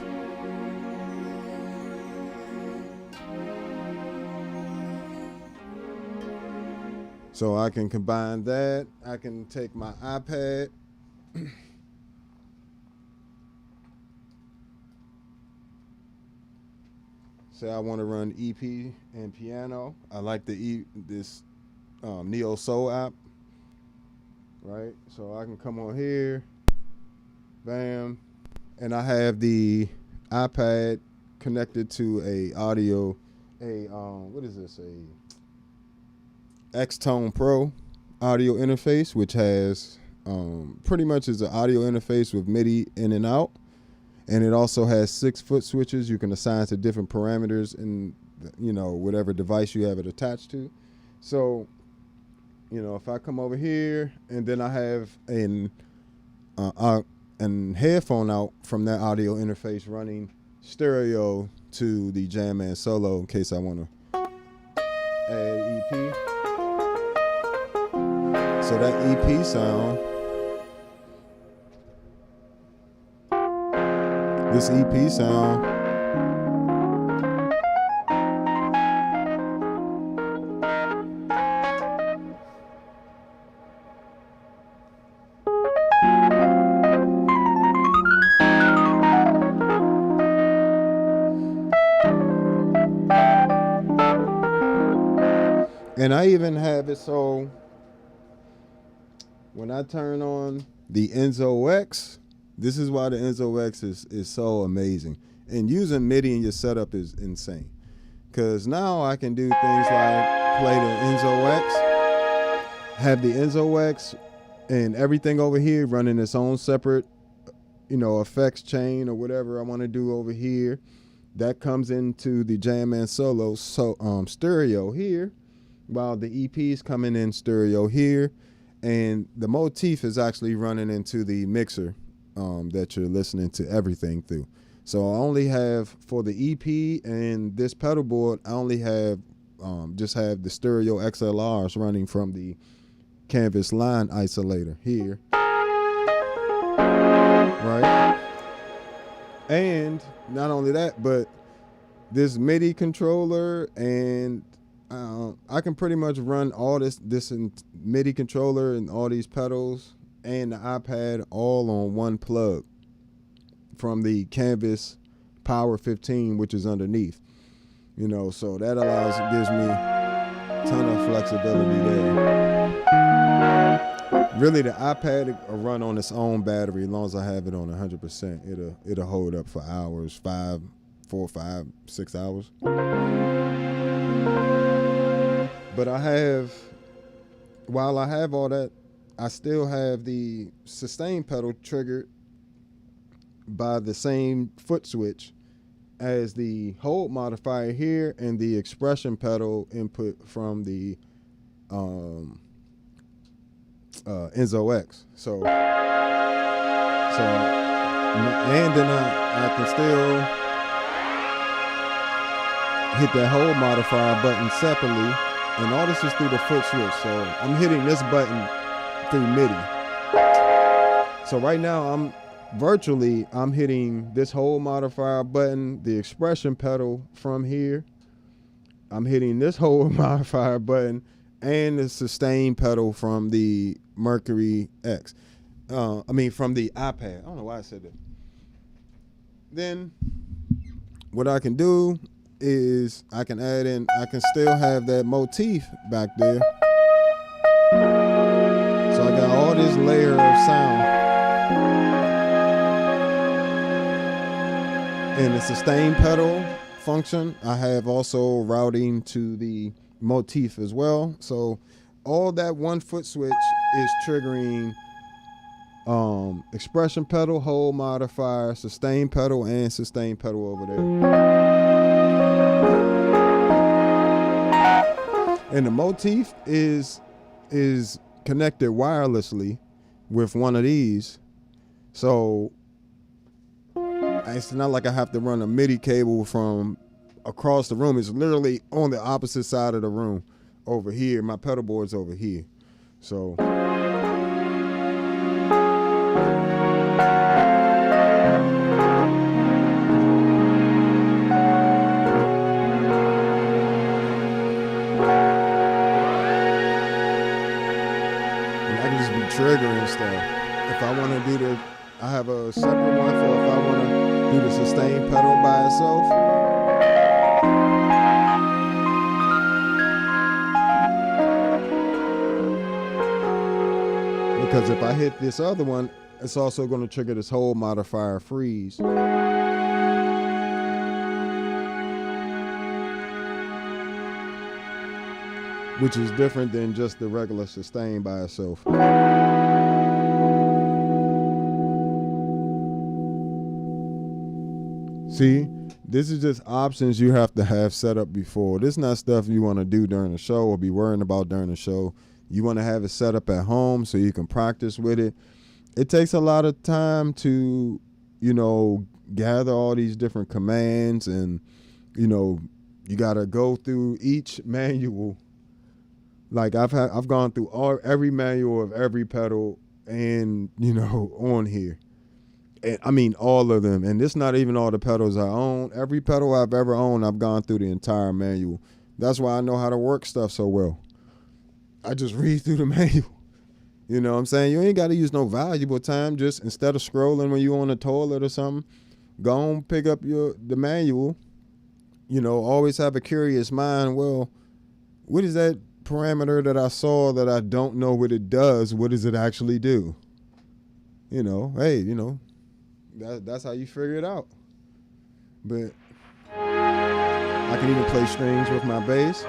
So I can combine that. I can take my iPad. Say I want to run EP and piano. I like this Neo Soul app, right? So I can come on here, bam, and I have the iPad connected to what is this? A X-Tone Pro audio interface, which has pretty much is an audio interface with MIDI in and out. And it also has 6 foot switches you can assign to different parameters in, whatever device you have it attached to. So, if I come over here and then I have an headphone out from that audio interface running stereo to the Jam Man Solo in case I want to add EP. So that EP sound. This EP sound and I even have it so when I turn on the Enzo X, this is why the Enzo X is so amazing. And using MIDI in your setup is insane. Because now I can do things like play the Enzo X, have the Enzo X and everything over here running its own separate, effects chain or whatever I want to do over here. That comes into the Jam Man Solo stereo here, while the EP is coming in stereo here. And the motif is actually running into the mixer that you're listening to everything through. So I only have, for the EP and this pedal board, I only have just have the stereo XLRs running from the Canvas line isolator here. Right? And not only that, but this MIDI controller, and I can pretty much run all this MIDI controller and all these pedals and the iPad all on one plug from the Canvas Power 15, which is underneath. So that gives me a ton of flexibility there. Really, the iPad will run on its own battery as long as I have it on 100%. It'll hold up for hours, 4, 5, 6 hours. But while I have all that, I still have the sustain pedal triggered by the same foot switch as the hold modifier here and the expression pedal input from the Enzo X. So and then I can still hit that hold modifier button separately, and all this is through the foot switch. So I'm hitting this button through MIDI. So right now I'm hitting this hold modifier button, the expression pedal from here. I'm hitting this hold modifier button and the sustain pedal from the Mercury X. From the iPad. I don't know why I said that. Then what I can do is I can still have that motif back there. So I got all this layer of sound. In the sustain pedal function, I have also routing to the motif as well. So all that 1 foot switch is triggering expression pedal, hold modifier, sustain pedal, and sustain pedal over there. And the motif is connected wirelessly with one of these. So it's not like I have to run a MIDI cable from across the room. It's literally on the opposite side of the room over here. My pedal board's over here. So triggering stuff. If I want to do I have a separate one for if I want to do the sustain pedal by itself. Because if I hit this other one, it's also going to trigger this hold modifier freeze. Which is different than just the regular sustain by itself. See, this is just options you have to have set up before. This is not stuff you want to do during the show or be worrying about during the show. You want to have it set up at home so you can practice with it. It takes a lot of time to, gather all these different commands, and, you got to go through each manual. Like I've gone through every manual of every pedal and, on here. And I mean, all of them. And it's not even all the pedals I own. Every pedal I've ever owned, I've gone through the entire manual. That's why I know how to work stuff so well. I just read through the manual. You know what I'm saying? You ain't got to use no valuable time. Just instead of scrolling when you're on the toilet or something, go on, pick up the manual. Always have a curious mind. Well, what is that parameter that I saw that I don't know what it does? What does it actually do? Hey, that's how you figure it out. But I can even play strings with my bass.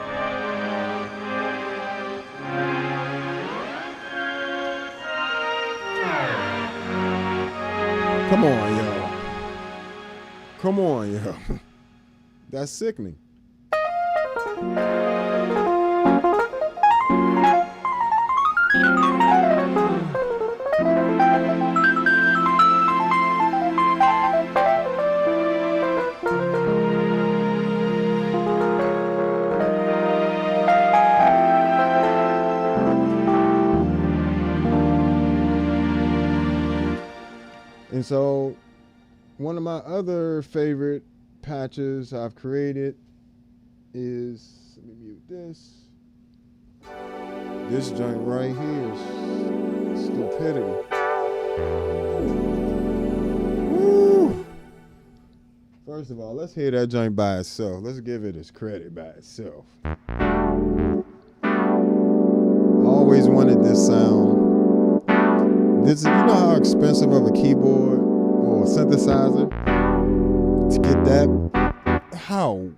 Come on, yo. Come on, yo. That's sickening. And so one of my other favorite patches I've created is, let me mute this. This joint right here is stupidity. Woo! First of all, let's hear that joint by itself. Let's give it its credit by itself. Always wanted this sound. This is, how expensive of a keyboard or synthesizer to get that? How?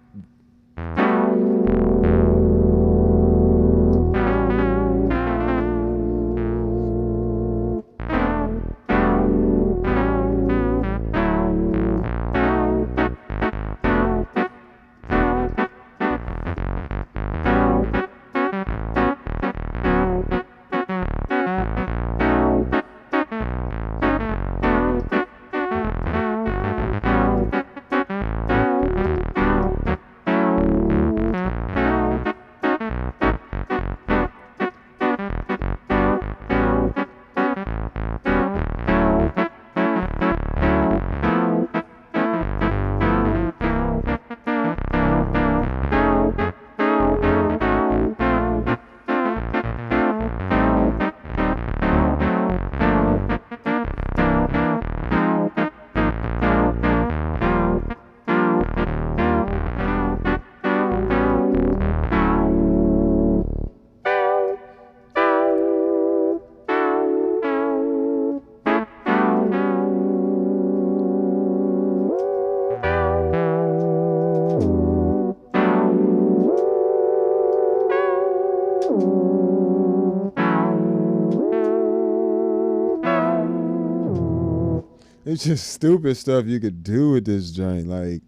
it's just stupid stuff you could do with this joint. Like,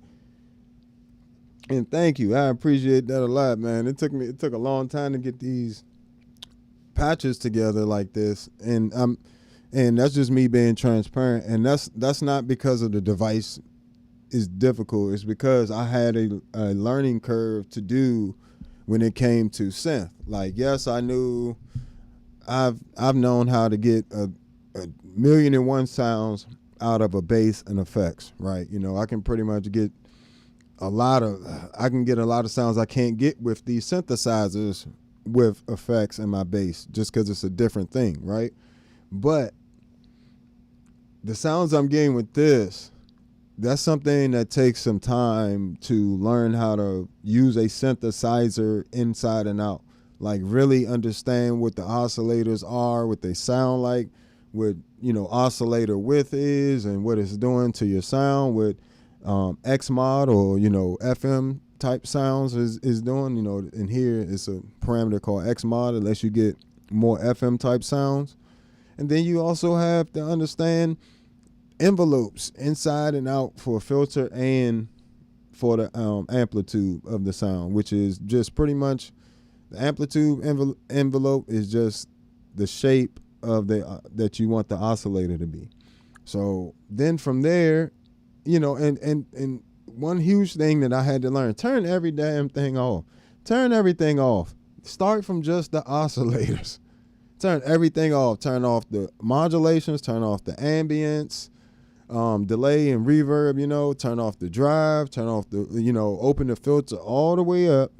and thank you. I appreciate that a lot, man. It took a long time to get these patches together like this. And that's just me being transparent. And that's not because of the device is difficult. It's because I had a learning curve to do when it came to synth. Like, yes, I knew I've known how to get a million and one sounds out of a bass and effects, right? You know, I can pretty much get a lot of sounds I can't get with these synthesizers with effects in my bass, just because it's a different thing, right? But the sounds I'm getting with this, that's something that takes some time to learn how to use a synthesizer inside and out. Like, really understand what the oscillators are, what they sound like, what, you know, oscillator width is, and what it's doing to your sound, what X mod or, you know, FM type sounds is doing. You know, in here it's a parameter called X mod. It lets you get more FM type sounds. And then you also have to understand envelopes inside and out for a filter and for the amplitude of the sound, which is just pretty much the amplitude envelope is just the shape of the that you want the oscillator to be. So then from there, you know, and one huge thing that I had to learn, turn every damn thing off. Turn everything off. Start from just the oscillators. Turn everything off. Turn off the modulations, turn off the ambience, delay and reverb, you know, turn off the drive, turn off the, you know, open the filter all the way up,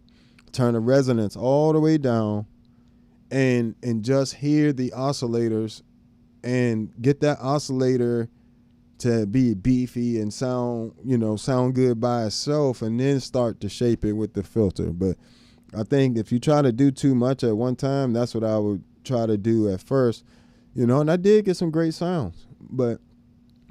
turn the resonance all the way down, and just hear the oscillators and get that oscillator to be beefy and sound good by itself, and then start to shape it with the filter. But I think if you try to do too much at one time, that's what I would try to do at first, you know, and I did get some great sounds. But,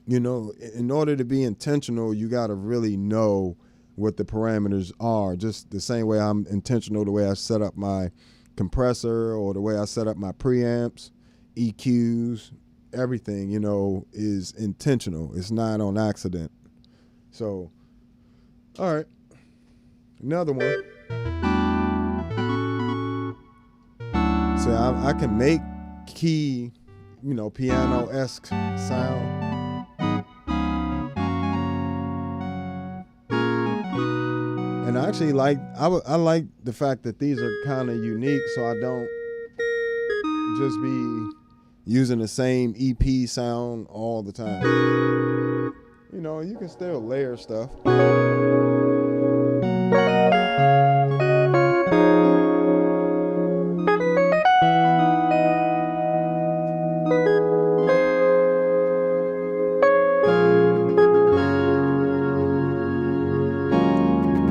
you know, in order to be intentional, you got to really know what the parameters are, just the same way I'm intentional the way I set up my compressor or the way I set up my preamps, EQs, everything, you know, is intentional. It's not on accident. So, all right, another one. So I can make key, you know, piano-esque sound. And I actually like, I like the fact that these are kind of unique, so I don't just be using the same EP sound all the time. You know, you can still layer stuff.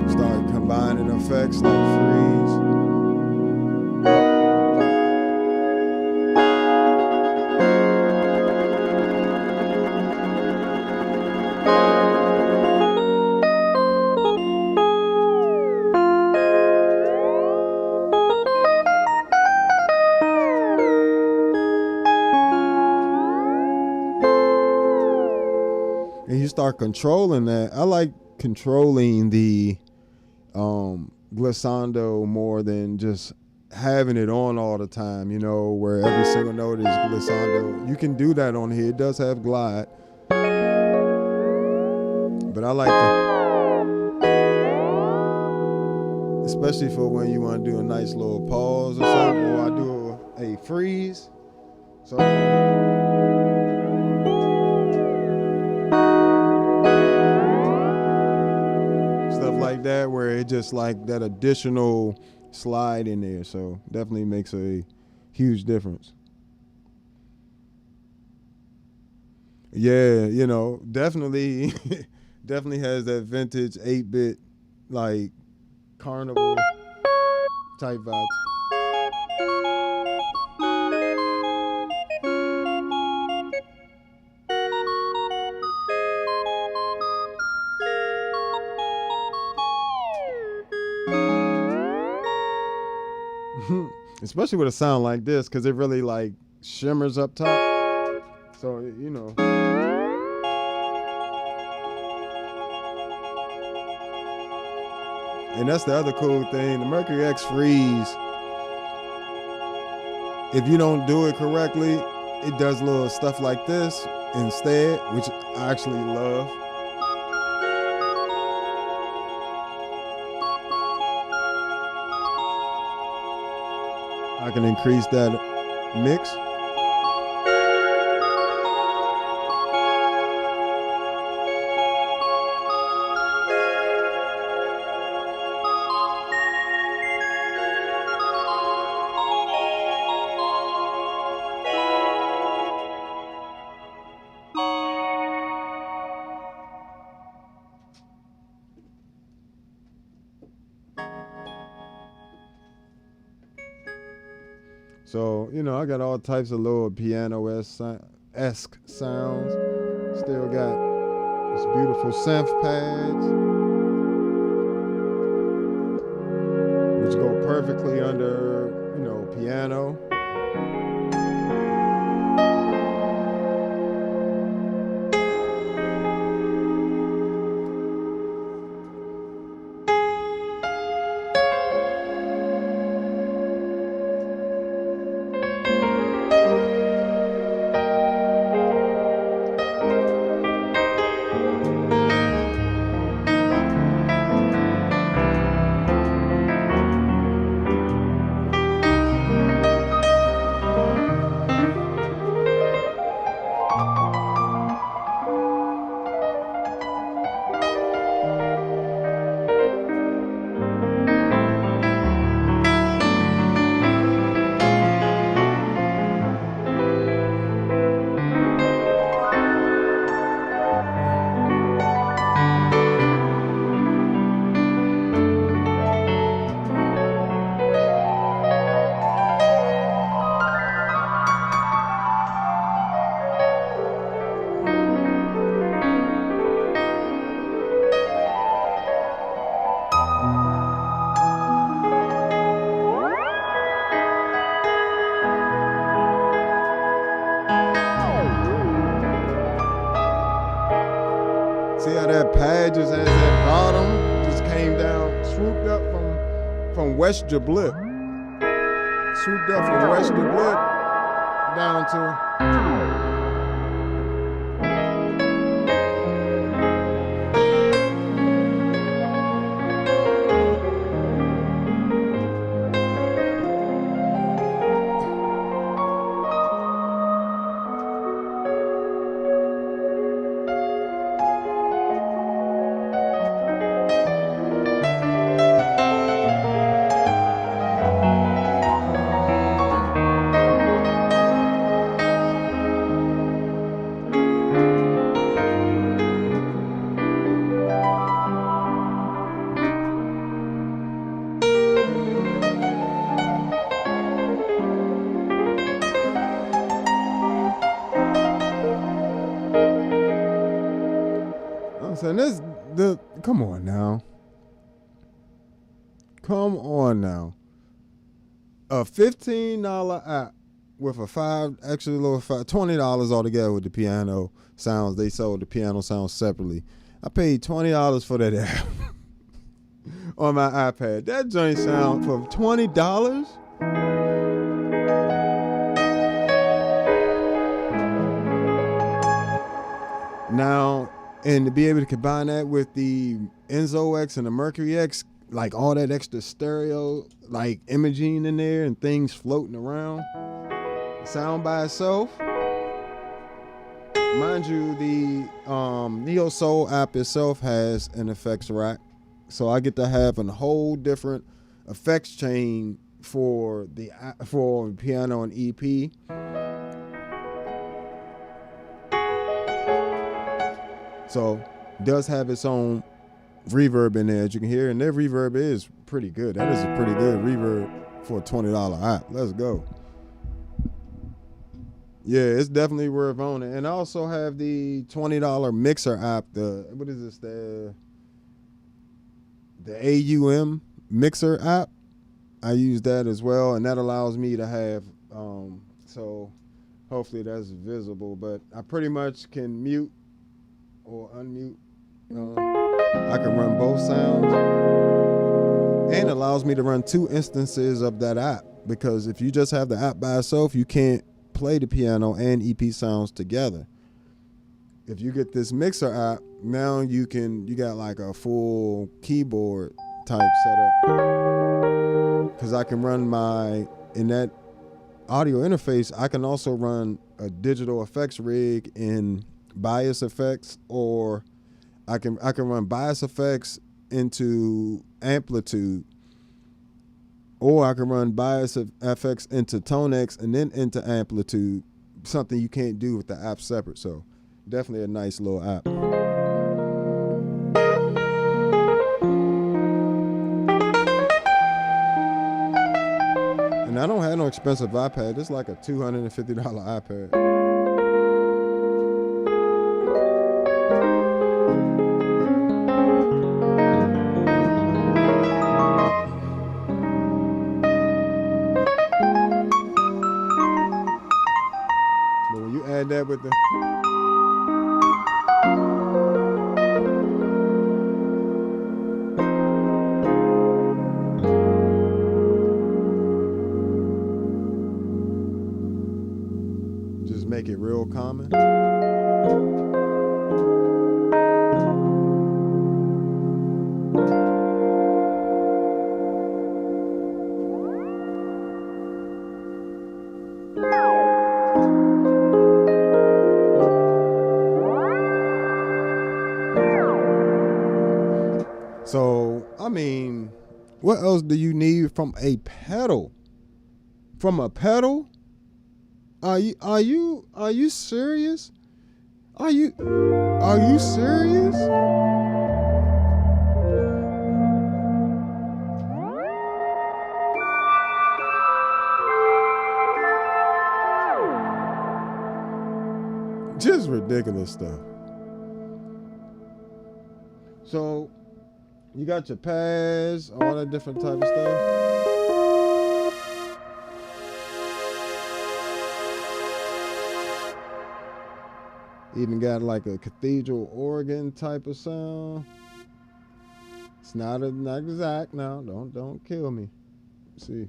Start combining effects like freeze. And you start controlling that. I like controlling the glissando more than just having it on all the time, you know, where every single note is glissando. You can do that on here. It does have glide. But I like to, especially for when you want to do a nice little pause or something, or I do a freeze. So like that, where it just like that additional slide in there. So definitely makes a huge difference. Yeah, you know, definitely definitely has that vintage 8-bit like carnival type vibes. Especially with a sound like this, because it really like shimmers up top. So, you know. And that's the other cool thing. The Mercury X Freeze, if you don't do it correctly, it does little stuff like this instead, which I actually love. I can increase that mix. So, you know, I got all types of little piano-esque sounds. Still got this beautiful synth pads, which go perfectly under, you know, piano. See how that pad just has that bottom, just came down, swooped up from West Jablip. Swooped up from West Jablip down to and this come on now. Come on now. A $15 app with a $20 altogether with the piano sounds. They sold the piano sounds separately. I paid $20 for that app on my iPad. That joint sound for $20? Now, and to be able to combine that with the Enzo X and the Mercury X, like all that extra stereo, like imaging in there and things floating around, sound by itself. Mind you, the Neo Soul app itself has an effects rack, so I get to have a whole different effects chain for piano and EP. So it does have its own reverb in there, as you can hear, and their reverb is pretty good. That is a pretty good reverb for a $20 app. Let's go. Yeah, it's definitely worth owning. And I also have the $20 mixer app. What is this? The AUM mixer app. I use that as well, and that allows me to have. So hopefully that's visible, but I pretty much can mute or unmute. I can run both sounds. And allows me to run 2 instances of that app, because if you just have the app by itself, you can't play the piano and EP sounds together. If you get this mixer app, now you got like a full keyboard type setup, because I can run in that audio interface, I can also run a digital effects rig in bias effects, or I can run bias effects into amplitude, or I can run bias effects into Tonex and then into amplitude, something you can't do with the app separate. So definitely a nice little app. And I don't have no expensive iPad. It's like a $250 iPad. But when you add that with the make it real common. So, I mean, what else do you need from a pedal? From a pedal? Are you serious? Are you serious? Just ridiculous stuff. So you got your pads, all that different type of stuff. Even got like a cathedral organ type of sound. It's not exact now. Don't kill me. See,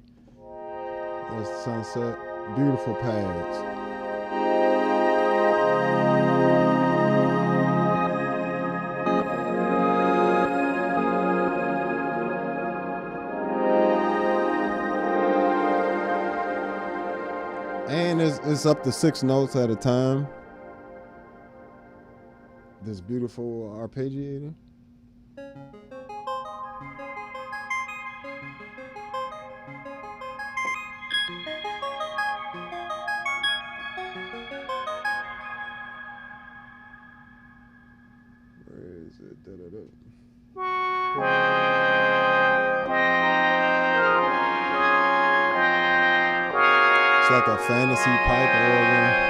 there's the sunset. Beautiful pads. And it's up to 6 notes at a time. This beautiful arpeggiator. Where is it? It's like a fantasy pipe organ.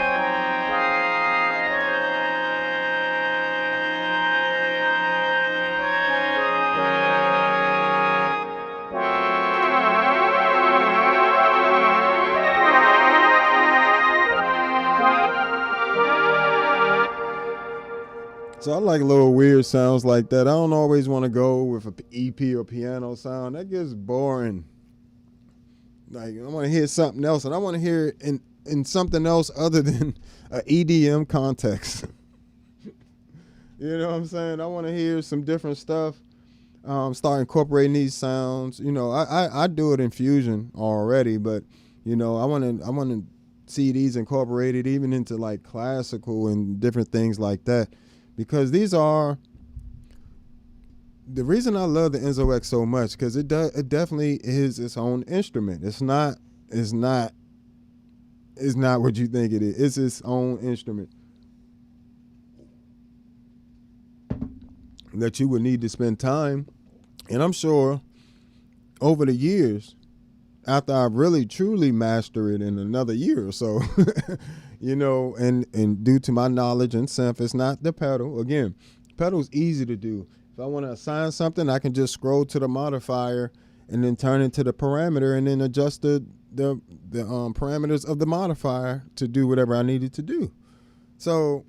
So I like little weird sounds like that. I don't always want to go with an EP or piano sound. That gets boring. Like, I want to hear something else, and I want to hear it in something else other than an EDM context. You know what I'm saying? I want to hear some different stuff. Start incorporating these sounds. You know, I do it in Fusion already, but you know, I want to see these incorporated even into like classical and different things like that. Because these are the reason I love the Enzo X so much, because it definitely is its own instrument. It's not what you think it is. It's its own instrument that you would need to spend time. And I'm sure over the years, after I really truly master it in another year or so, you know, and due to my knowledge in synth, it's not the pedal. Again, pedal's easy to do. If I want to assign something, I can just scroll to the modifier and then turn into the parameter and then adjust the parameters of the modifier to do whatever I needed to do. So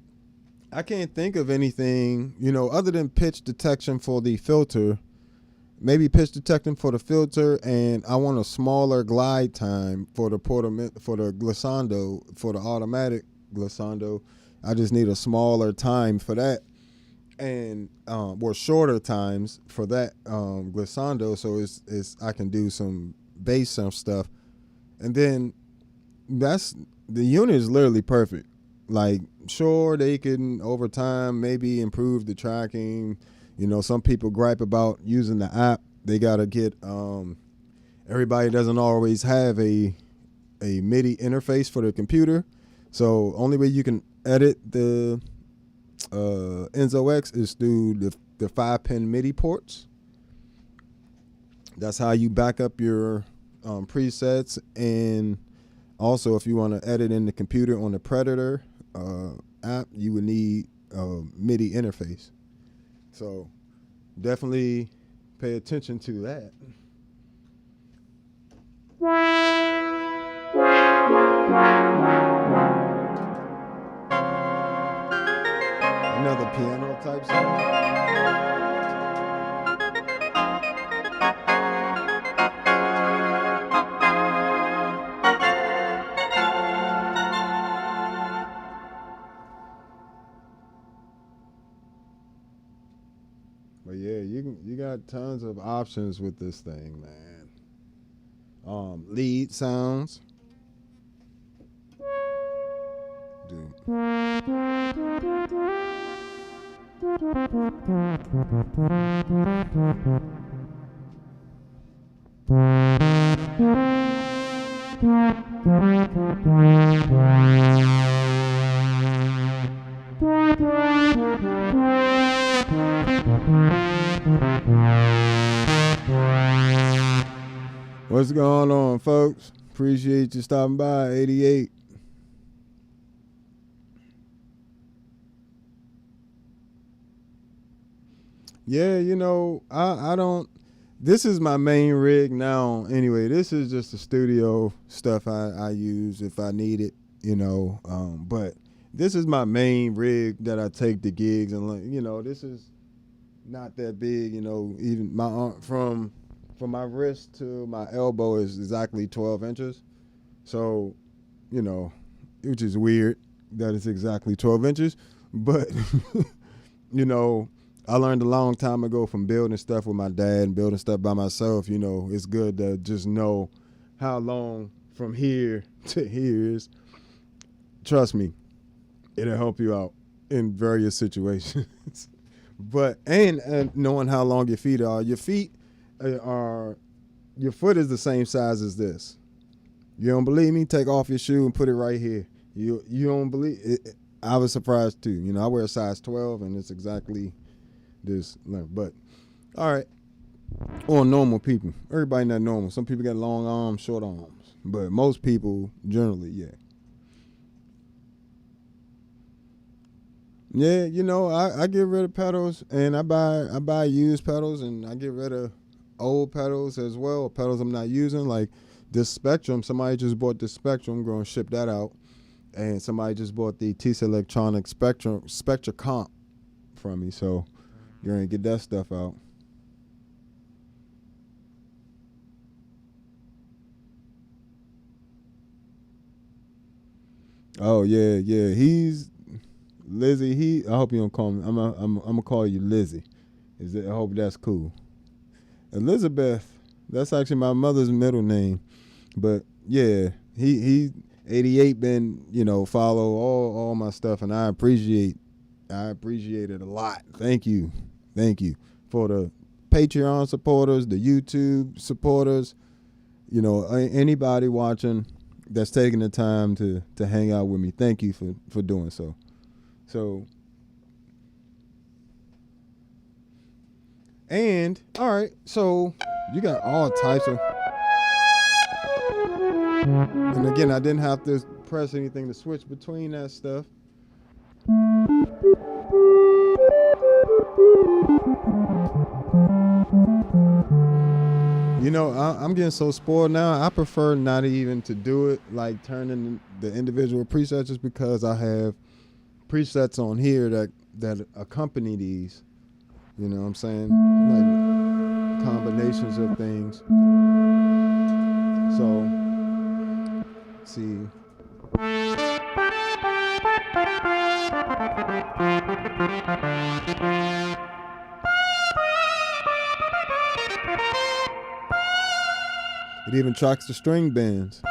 I can't think of anything, you know, other than pitch detection for the filter. maybe pitch detecting for the filter, and I want a smaller glide time for the glissando, for the automatic glissando. I just need a smaller time for that, and or shorter times for that glissando, so it's I can do some bass some stuff, and then the unit is literally perfect. Like, sure, they can over time maybe improve the tracking. You know, some people gripe about using the app. They gotta get everybody doesn't always have a MIDI interface for the computer, so only way you can edit the Enzo X is through the 5-pin MIDI ports. That's how you back up your presets, and also if you want to edit in the computer on the Predator app, you would need a MIDI interface. So definitely pay attention to that. Another piano type sound. But yeah, you got tons of options with this thing, man. Lead sounds. Dude. What's going on, folks? Appreciate you stopping by. 88. Yeah, you know, I don't. This is my main rig now. Anyway, this is just the studio stuff I use if I need it, you know. But this is my main rig that I take to gigs, and you know, this is not that big, you know. Even my arm, from my wrist to my elbow is exactly 12 inches. So, you know, which is weird that it's exactly 12 inches, but you know, I learned a long time ago from building stuff with my dad and building stuff by myself. You know, it's good to just know how long from here to here is. Trust me, it'll help you out in various situations. But and knowing how long your feet are. Your foot is the same size as this. You don't believe me? Take off your shoe and put it right here. You don't believe it? I was surprised too. You know, I wear a size 12 and it's exactly this length. But all right, or normal people. Everybody not normal. Some people got long arms, short arms, but most people generally, yeah. Yeah, you know, I get rid of pedals, and I buy used pedals, and I get rid of old pedals as well, pedals I'm not using. Like this Spectrum, somebody just bought this Spectrum, going to ship that out, and somebody just bought the TC Electronic Spectra Comp from me, so you're going to get that stuff out. Oh yeah, he's Lizzie. I hope you don't call me. I'm gonna call you Lizzie. I hope that's cool. Elizabeth, that's actually my mother's middle name. But yeah, he 88 been, you know, follow all my stuff, and I appreciate it a lot. Thank you for the Patreon supporters, the YouTube supporters, you know, anybody watching that's taking the time to hang out with me. Thank you for doing so. So, and all right, so you got all types of, and again, I didn't have to press anything to switch between that stuff. You know, I'm getting so spoiled now. I prefer not even to do it, like turning the individual presets, just because I have presets on here that accompany these. You know what I'm saying? Like combinations of things. So, see. It even tracks the string bends.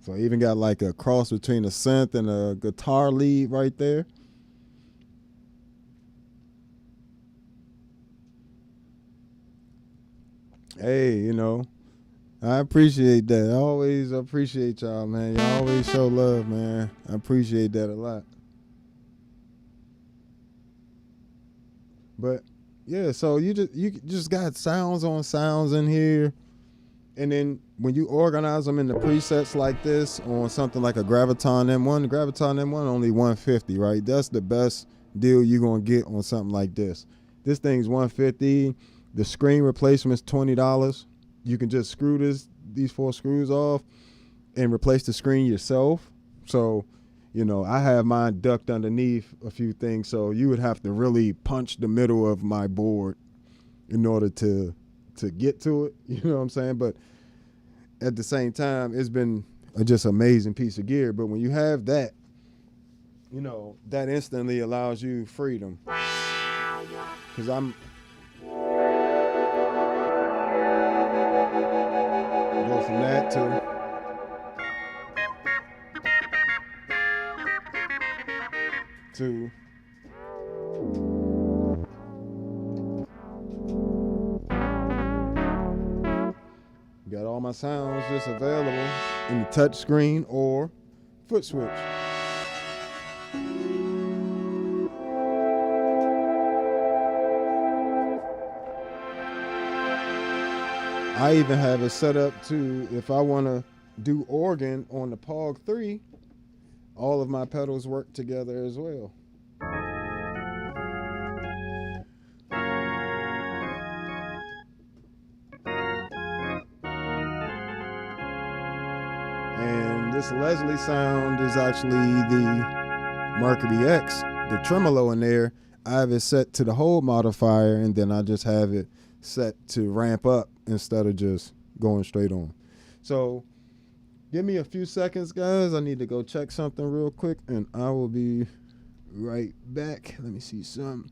So I even got like a cross between a synth and a guitar lead right there. Hey, you know, I appreciate that. I always appreciate y'all, man. Y'all always show love, man. I appreciate that a lot. But yeah, so you just got sounds on sounds in here. And then when you organize them into presets like this on something like a Graviton M1, the Graviton M1 only $150, right? That's the best deal you're gonna get on something like this. This thing's $150. The screen replacement's $20. You can just screw these 4 screws off and replace the screen yourself. So, you know, I have mine ducked underneath a few things, so you would have to really punch the middle of my board in order to get to it. You know what I'm saying? But at the same time, it's been a just amazing piece of gear. But when you have that, you know, that instantly allows you freedom. Because I'm go from that to got all my sounds just available in the touch screen or foot switch. I even have it set up to, if I want to do organ on the Pog 3, all of my pedals work together as well. And this Leslie sound is actually the Mercury X, the tremolo in there. I have it set to the hold modifier, and then I just have it set to ramp up instead of just going straight on. So give me a few seconds, guys. I need to go check something real quick, and I will be right back. Let me see some.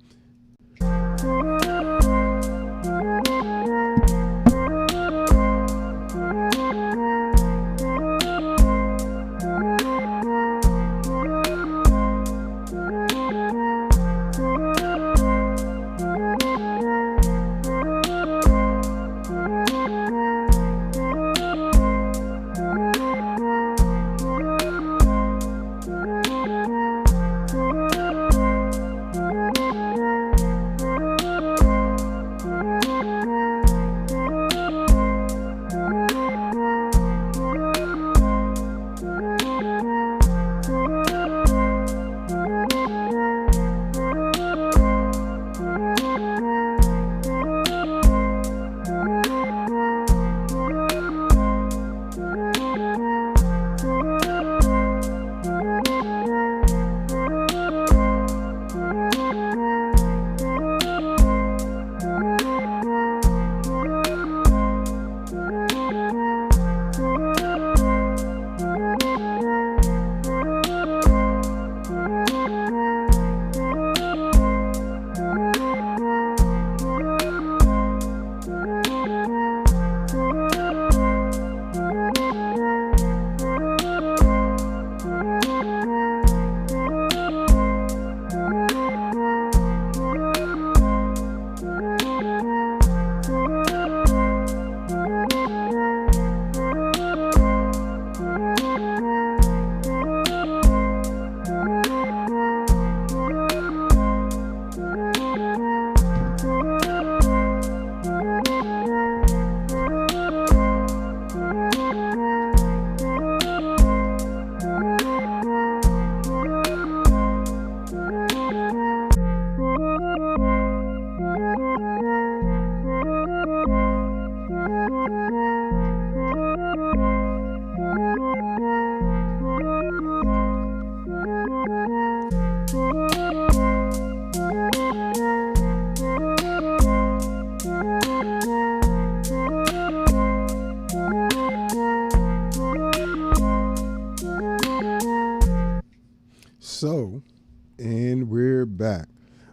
we're back.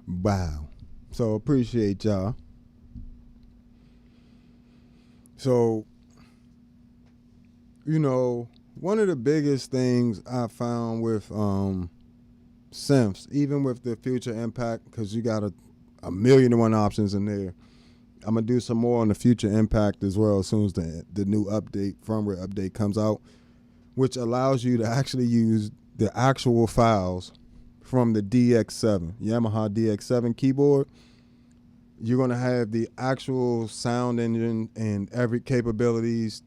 Wow. So appreciate y'all. So, you know, one of the biggest things I found with synths, even with the Future Impact, because you got a million and one options in there. I'm going to do some more on the Future Impact as well as soon as the new update, firmware update comes out, which allows you to actually use the actual files from the DX7, Yamaha DX7 keyboard. You're going to have the actual sound engine and every capabilities.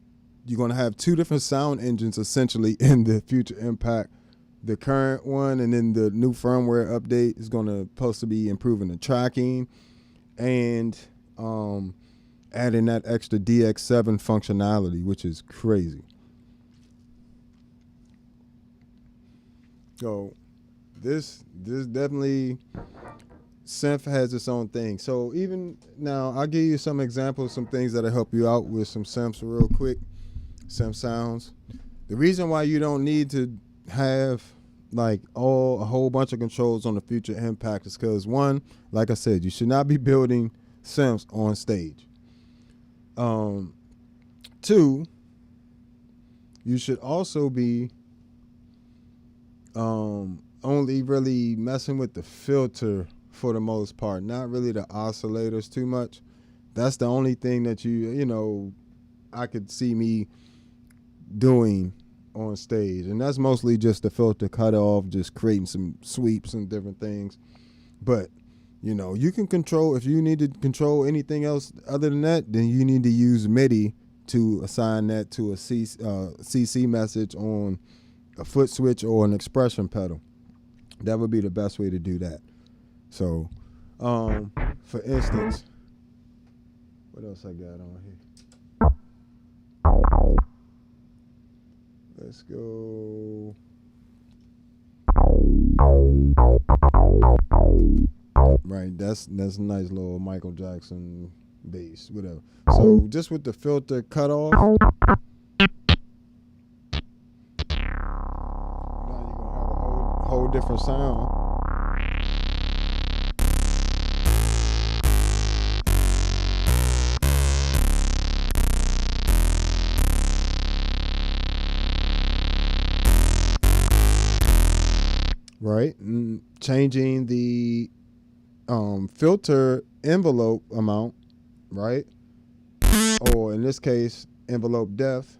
You're going to have two different sound engines essentially in the Future Impact. The current one and then the new firmware update is going to supposed to be improving the tracking and adding that extra DX7 functionality, which is crazy. So this definitely, synth has its own thing. So even now, I'll give you some examples, some things that'll help you out with some synths real quick, synth sounds. The reason why you don't need to have like a whole bunch of controls on the Future Impact is because, one, like I said, you should not be building synths on stage. Two, you should also be only really messing with the filter for the most part, not really the oscillators too much. That's the only thing that I could see me doing on stage, and that's mostly just the filter cutoff, just creating some sweeps and different things. But you can control, if you need to control anything else other than that, then you need to use MIDI to assign that to a CC message on a foot switch or an expression pedal. That would be the best way to do that. So, for instance, what else I got on here? Let's go. Right, that's a nice little Michael Jackson bass, whatever. So just with the filter cutoff, now you're gonna have a whole different sound. Right, and changing the filter envelope amount, right? Or in this case, envelope depth.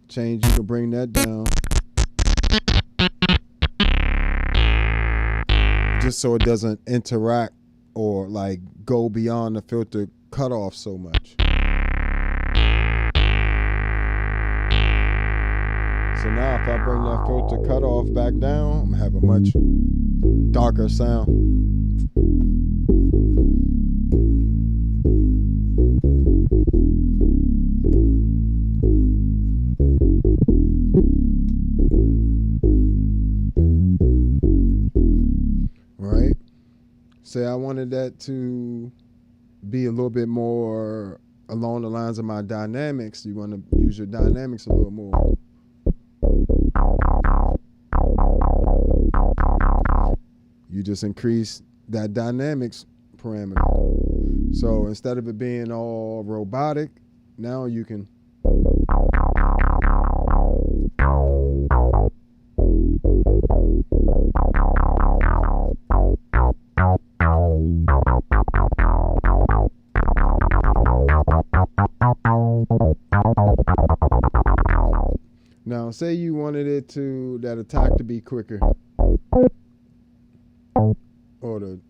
Change, you can bring that down. Just so it doesn't interact or like go beyond the filter cutoff so much. So now if I bring that filter cutoff back down, I'm gonna have a much darker sound. Right? Say I wanted that to be a little bit more along the lines of my dynamics. You want to use your dynamics a little more. You just increase that dynamics parameter. So instead of it being all robotic, now you can now say you wanted it to, that attack to be quicker. Or the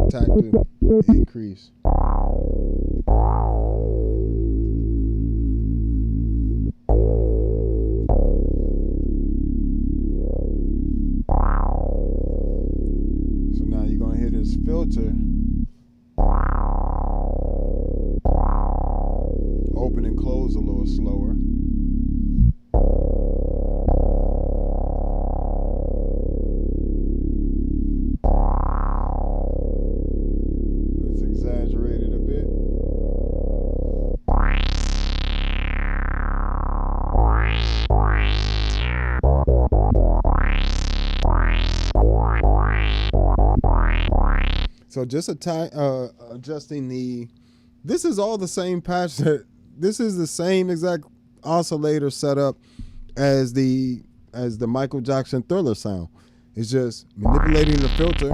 attack to increase. So now you're gonna hear this filter open and close a little slower. Let's exaggerate it a bit. So just adjusting this is all the same patch. This is the same exact oscillator setup as the Michael Jackson Thriller sound. It's just manipulating the filter.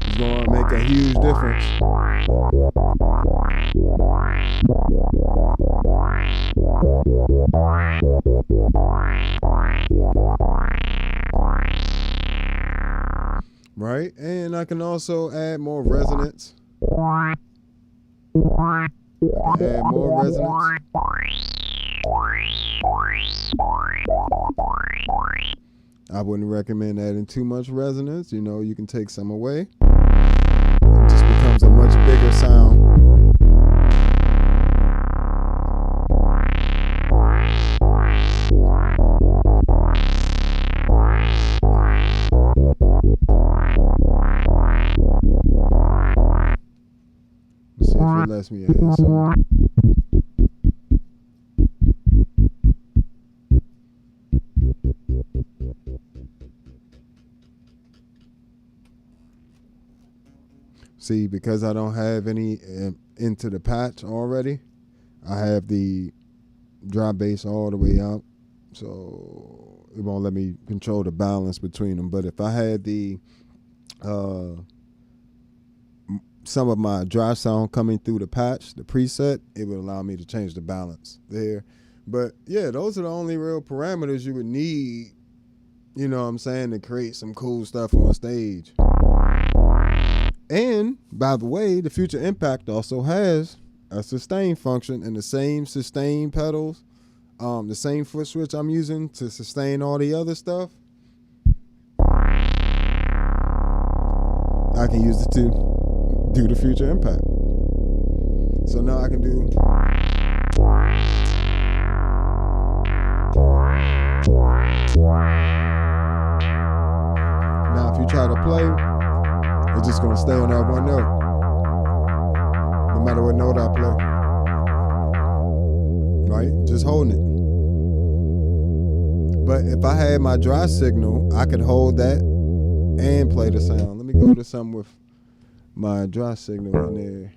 It's going to make a huge difference. Right? And I can also add more resonance. Add more resonance. I wouldn't recommend adding too much resonance. You know, you can take some away. It just becomes a much bigger sound. Let's see if it lets me add some. See, because I don't have any into the patch already, I have the dry bass all the way out, so it won't let me control the balance between them. But if I had the some of my dry sound coming through the patch, the preset, it would allow me to change the balance there. But yeah, those are the only real parameters you would need, you know what I'm saying, to create some cool stuff on stage. And by the way, the Future Impact also has a sustain function, and the same sustain pedals, the same foot switch I'm using to sustain all the other stuff, I can use it to do the Future Impact. So now I can do. Now if you try to play, it's just gonna stay on that one note, no matter what note I play. Right? Just holding it. But if I had my dry signal, I could hold that and play the sound. Let me go to something with my dry signal in there.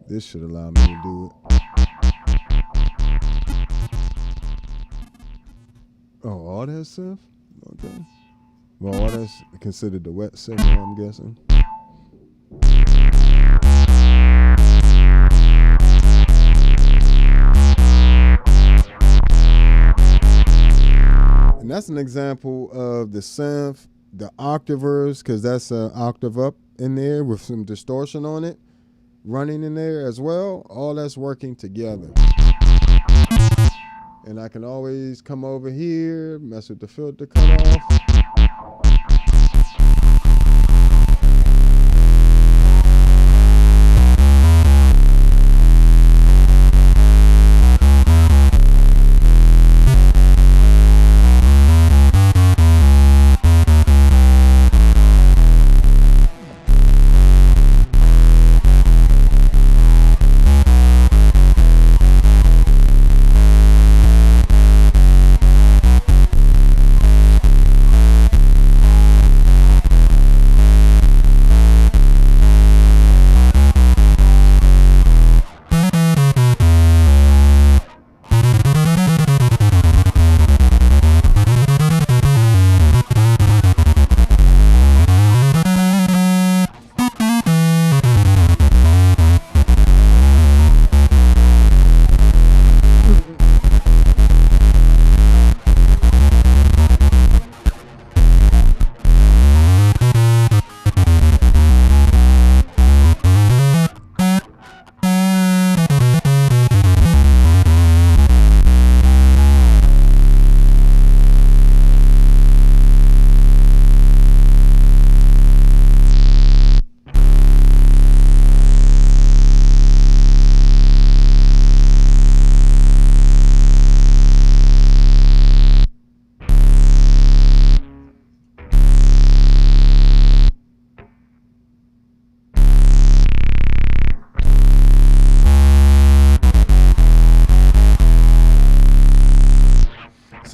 This should allow me to do it. Oh, all that synth? Okay. Well, all that's considered the wet signal, I'm guessing. And that's an example of the synth, the octavers, because that's an octave up in there with some distortion on it, running in there as well. All that's working together. And I can always come over here, mess with the filter cutoff.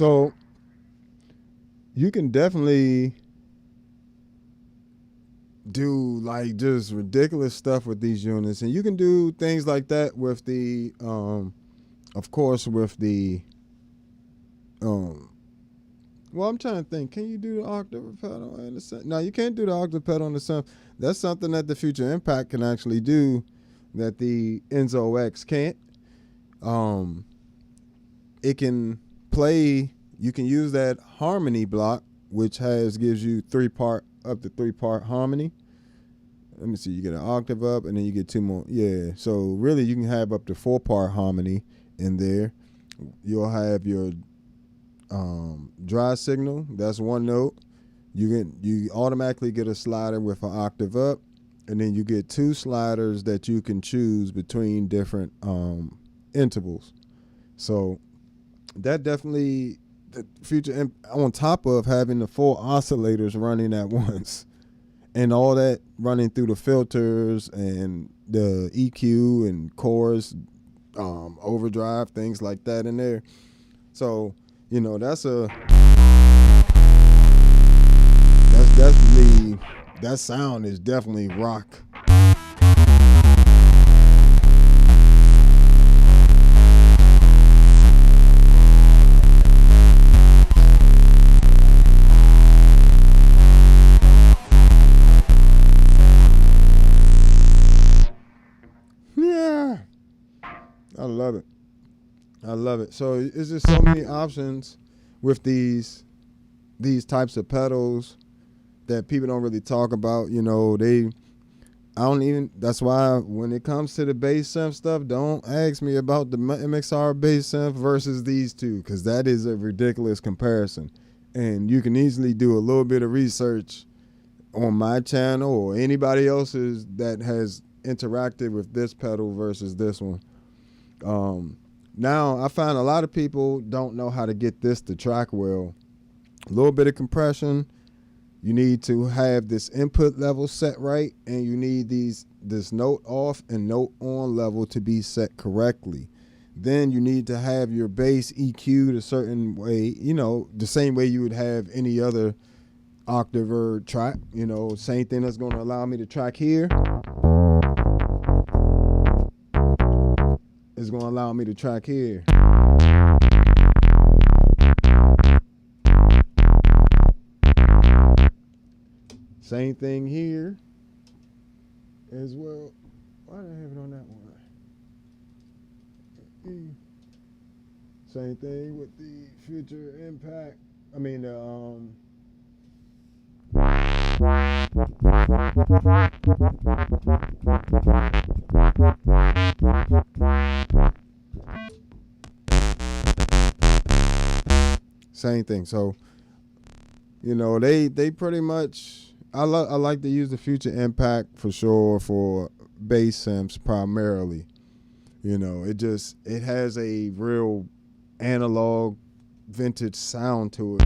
So you can definitely do like just ridiculous stuff with these units, and you can do things like that with the of course with the well, I'm trying to think, can you do the octave pedal and the synth? No, you can't do the octave pedal on the synth. That's something that the Future Impact can actually do that the Enzo X can't. It can play, you can use that harmony block, which gives you up to 3-part harmony. Let me see, you get an octave up and then you get 2 more. Yeah, so really you can have up to 4-part harmony in there. You'll have your dry signal, that's 1 note. You automatically get a slider with an octave up, and then you get 2 sliders that you can choose between different intervals. So that definitely, the Future, on top of having the 4 oscillators running at once and all that running through the filters and the EQ and chorus, overdrive, things like that in there. So, you know, that's definitely, that sound is definitely rock. Yeah, I love it. I love it. So it's just so many options with these types of pedals that people don't really talk about. You know, that's why when it comes to the bass synth stuff, don't ask me about the MXR bass synth versus these two, because that is a ridiculous comparison. And you can easily do a little bit of research on my channel or anybody else's that has interacted with this pedal versus this one. Now, I find a lot of people don't know how to get this to track well. A little bit of compression. You need to have this input level set right, and you need this note off and note on level to be set correctly. Then you need to have your bass EQ'd a certain way, you know, the same way you would have any other octave or track. You know, same thing that's going to allow me to track here is going to allow me to track here. Same thing here as well. Why did I have it on that one? Same thing with the Future Impact. I mean, same thing. So, you know, they pretty much, I like to use the Future Impact for sure for bass synths primarily. You know, it has a real analog vintage sound to it.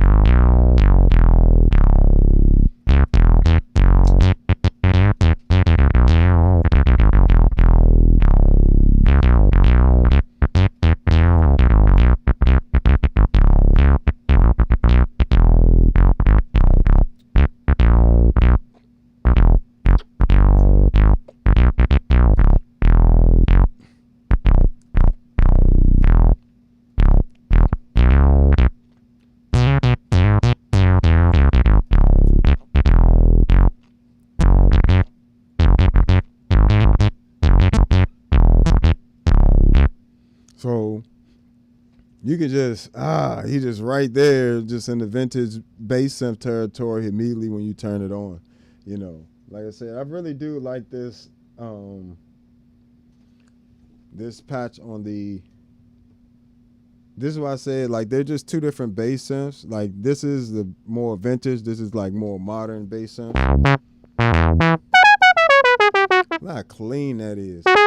So you can just, he just right there, just in the vintage bass synth territory immediately when you turn it on. You know, like I said, I really do like this, this patch on the, this is why I said, like, they're just 2 different bass synths. Like, this is the more vintage, this is like more modern bass synth. Look how clean that is. Let's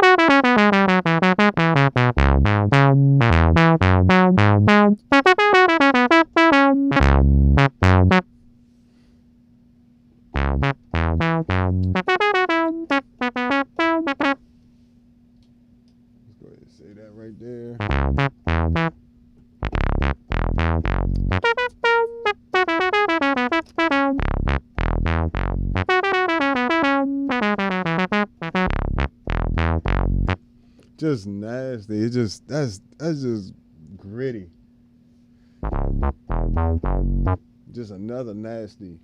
go ahead and say that right there. just nasty. It just that's just gritty. Just another nasty.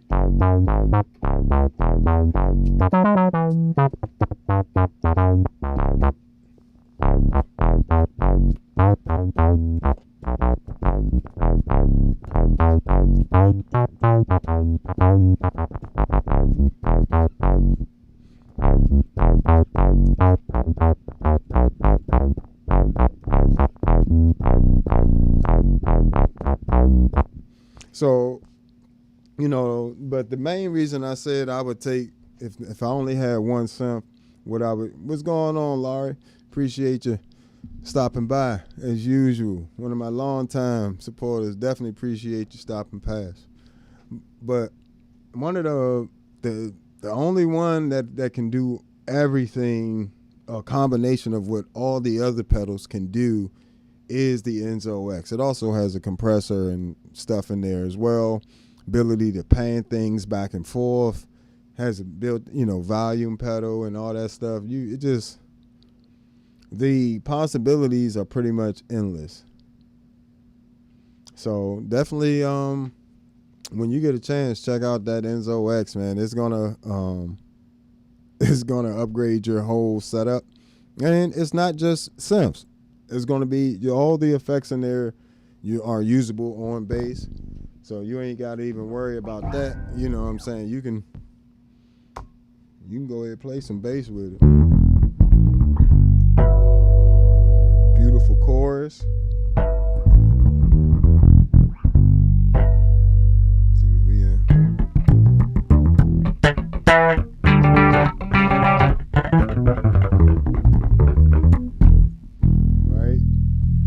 So, you know, but the main reason I said I would take, if I only had one synth, what's going on, Laurie? Appreciate you stopping by as usual. One of my longtime supporters. Definitely appreciate you stopping past. But one of the only one that can do everything, a combination of what all the other pedals can do, is the Enzo X. It also has a compressor and stuff in there as well. Ability to pan things back and forth. Has a built, volume pedal and all that stuff. The possibilities are pretty much endless. So definitely, when you get a chance, check out that Enzo X, man. It's gonna upgrade your whole setup, and it's not just synths. It's going to be all the effects in there you are usable on bass. So you ain't got to even worry about that. You know what I'm saying? You can go ahead and play some bass with it. Beautiful chorus. Let's see what we in.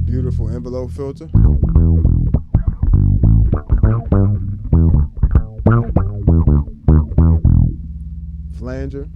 Beautiful envelope filter. Flanger.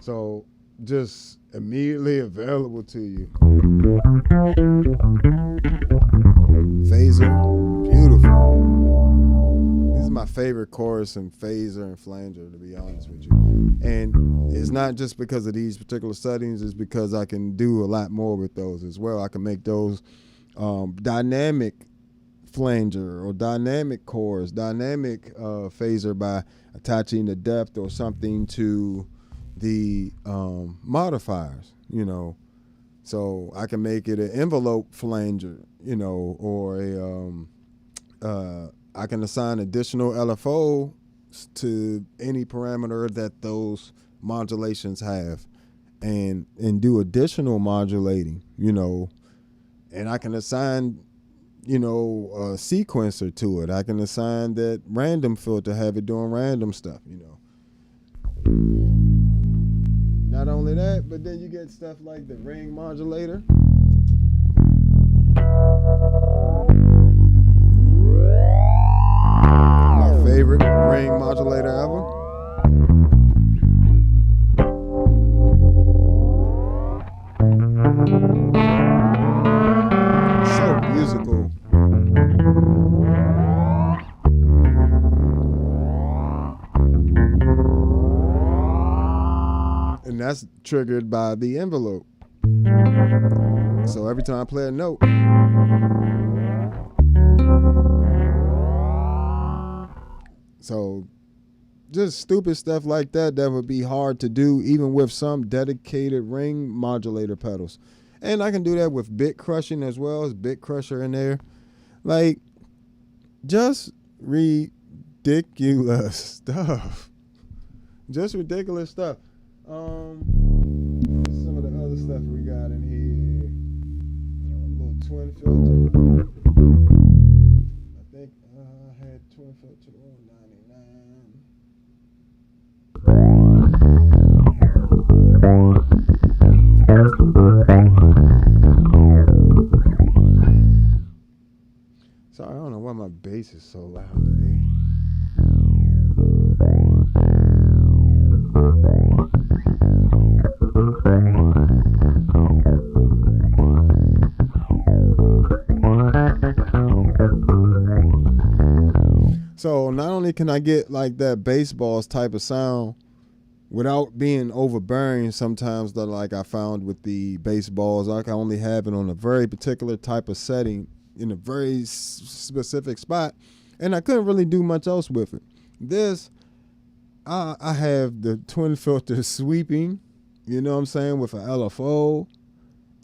So just immediately available to you. Phaser, beautiful. This is my favorite chorus in phaser and flanger, to be honest with you. And it's not just because of these particular settings, it's because I can do a lot more with those as well. I can make those dynamic flanger or dynamic chorus, dynamic phaser by attaching the depth or something to the modifiers, so I can make it an envelope flanger, or I can assign additional LFO to any parameter that those modulations have, and do additional modulating, and I can assign, a sequencer to it. I can assign that random filter, have it doing random stuff, Not only that, but then you get stuff like the ring modulator. My favorite ring modulator ever. So musical. And that's triggered by the envelope. So every time I play a note, so just stupid stuff like that would be hard to do even with some dedicated ring modulator pedals. And I can do that with bit crushing as well, as bit crusher in there. Like, just ridiculous stuff. Just ridiculous stuff. Some of the other stuff we got in here. A little twin filter. I think I had twin filter on 99. Sorry, I don't know why my bass is so loud today. So not only can I get like that baseballs type of sound without being overbearing sometimes, that like I found with the baseballs, I can only have it on a very particular type of setting in a very specific spot, and I couldn't really do much else with it. This, I have the twin filter sweeping, you know what I'm saying, with an LFO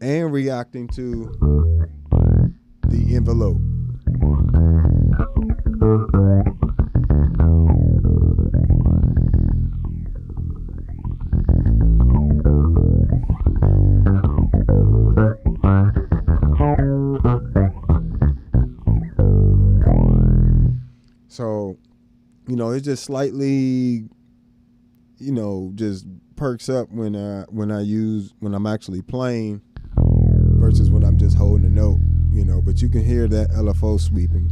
and reacting to the envelope. So, you know, it just slightly, you know, just perks up when I'm actually playing versus when I'm just holding a note, you know. But you can hear that LFO sweeping.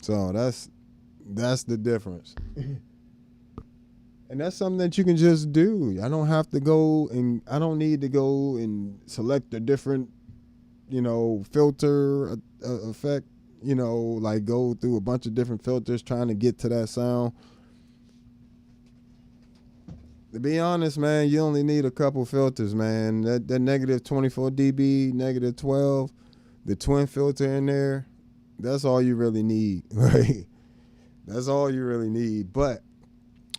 So that's the difference. And that's something that you can just do. I don't need to go and select a different, you know, filter effect, you know, like go through a bunch of different filters trying to get to that sound. To be honest, man, you only need a couple filters, man. That negative 24 dB, negative 12, the twin filter in there, that's all you really need, right? That's all you really need. But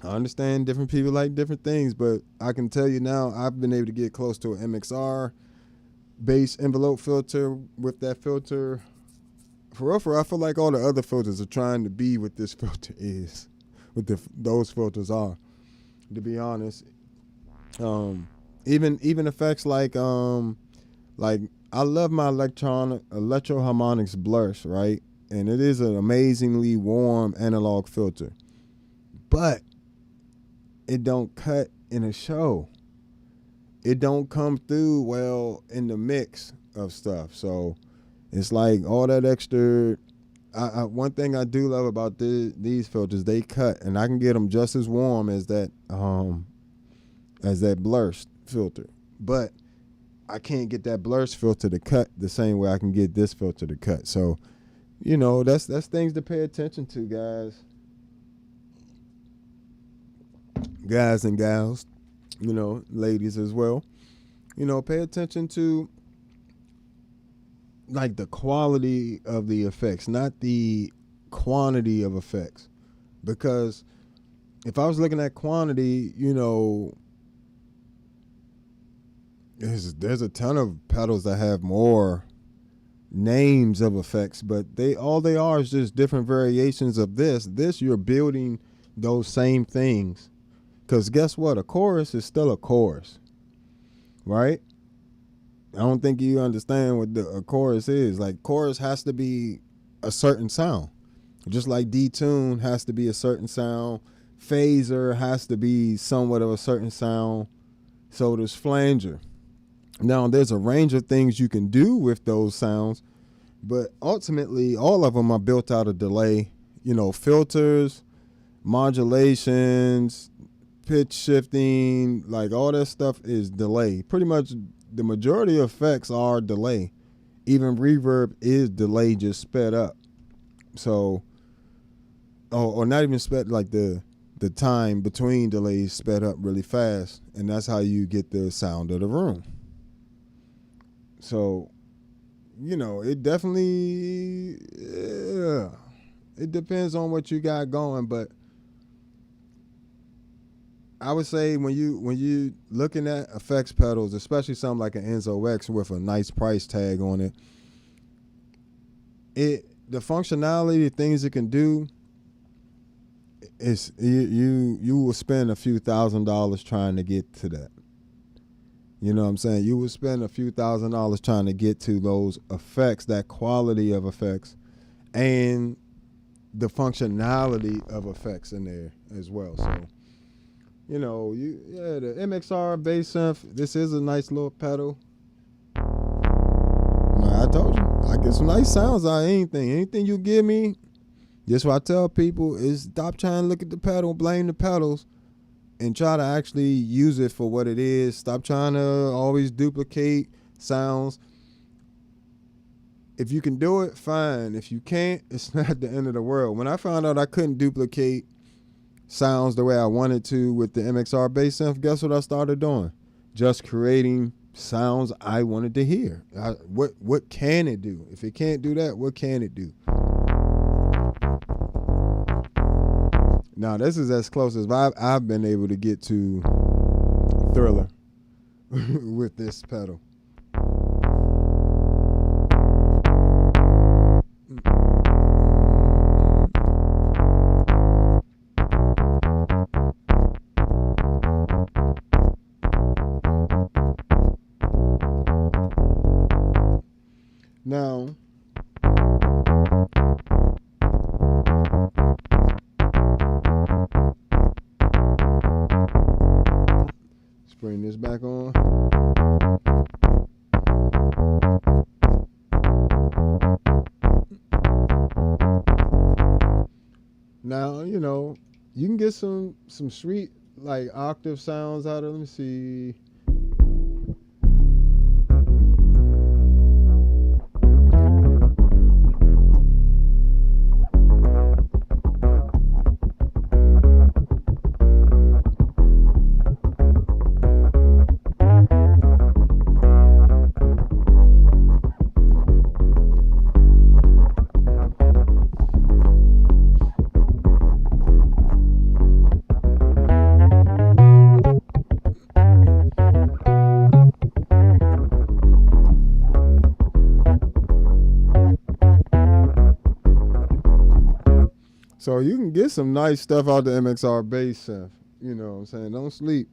I understand different people like different things, but I can tell you now, I've been able to get close to an MXR bass envelope filter with that filter. For real, I feel like all the other filters are trying to be what this filter is, what those filters are, to be honest. Even effects like I love my electro-harmonics blush, right? And it is an amazingly warm analog filter. But it don't cut in a show. It don't come through well in the mix of stuff. So it's like all that extra. One thing I do love about these filters, they cut, and I can get them just as warm as that blurst filter. But I can't get that blurst filter to cut the same way I can get this filter to cut. So, you know, that's things to pay attention to, guys and gals, you know, ladies as well. You know, pay attention to like the quality of the effects, not the quantity of effects. Because if I was looking at quantity, you know, there's a ton of pedals that have more names of effects, but all they are is just different variations of this. You're building those same things. Because guess what? A chorus is still a chorus, right? I don't think you understand what a chorus is. Like, chorus has to be a certain sound. Just like detune has to be a certain sound. Phaser has to be somewhat of a certain sound. So does flanger. Now, there's a range of things you can do with those sounds, but ultimately, all of them are built out of delay. You know, filters, modulations, pitch shifting, like all that stuff is delay. Pretty much the majority of effects are delay. Even reverb is delay, just sped up. So, or not even sped, like the time between delays sped up really fast, and that's how you get the sound of the room. So, you know, it definitely, it depends on what you got going, but I would say when you looking at effects pedals, especially something like an Enzo X with a nice price tag on it, the functionality, the things it can do, is you will spend a few $1,000s trying to get to that. You know what I'm saying? You will spend a few $1,000s trying to get to those effects, that quality of effects, and the functionality of effects in there as well. So, you know, the MXR bass synth, this is a nice little pedal. I told you, I get some nice sounds out of anything. Anything you give me, just what I tell people is stop trying to look at the pedal, blame the pedals, and try to actually use it for what it is. Stop trying to always duplicate sounds. If you can do it, fine. If you can't, it's not the end of the world. When I found out I couldn't duplicate sounds the way I wanted to with the MXR bass synth, guess what I started doing? Just creating sounds I wanted to hear. What can it do? If it can't do that, what can it do? Now, this is as close as I've been able to get to Thriller with this pedal. Now, let's bring this back on. Now, you know, you can get some sweet like octave sounds out of, let me see. So you can get some nice stuff out the MXR bass synth. You know what I'm saying? Don't sleep.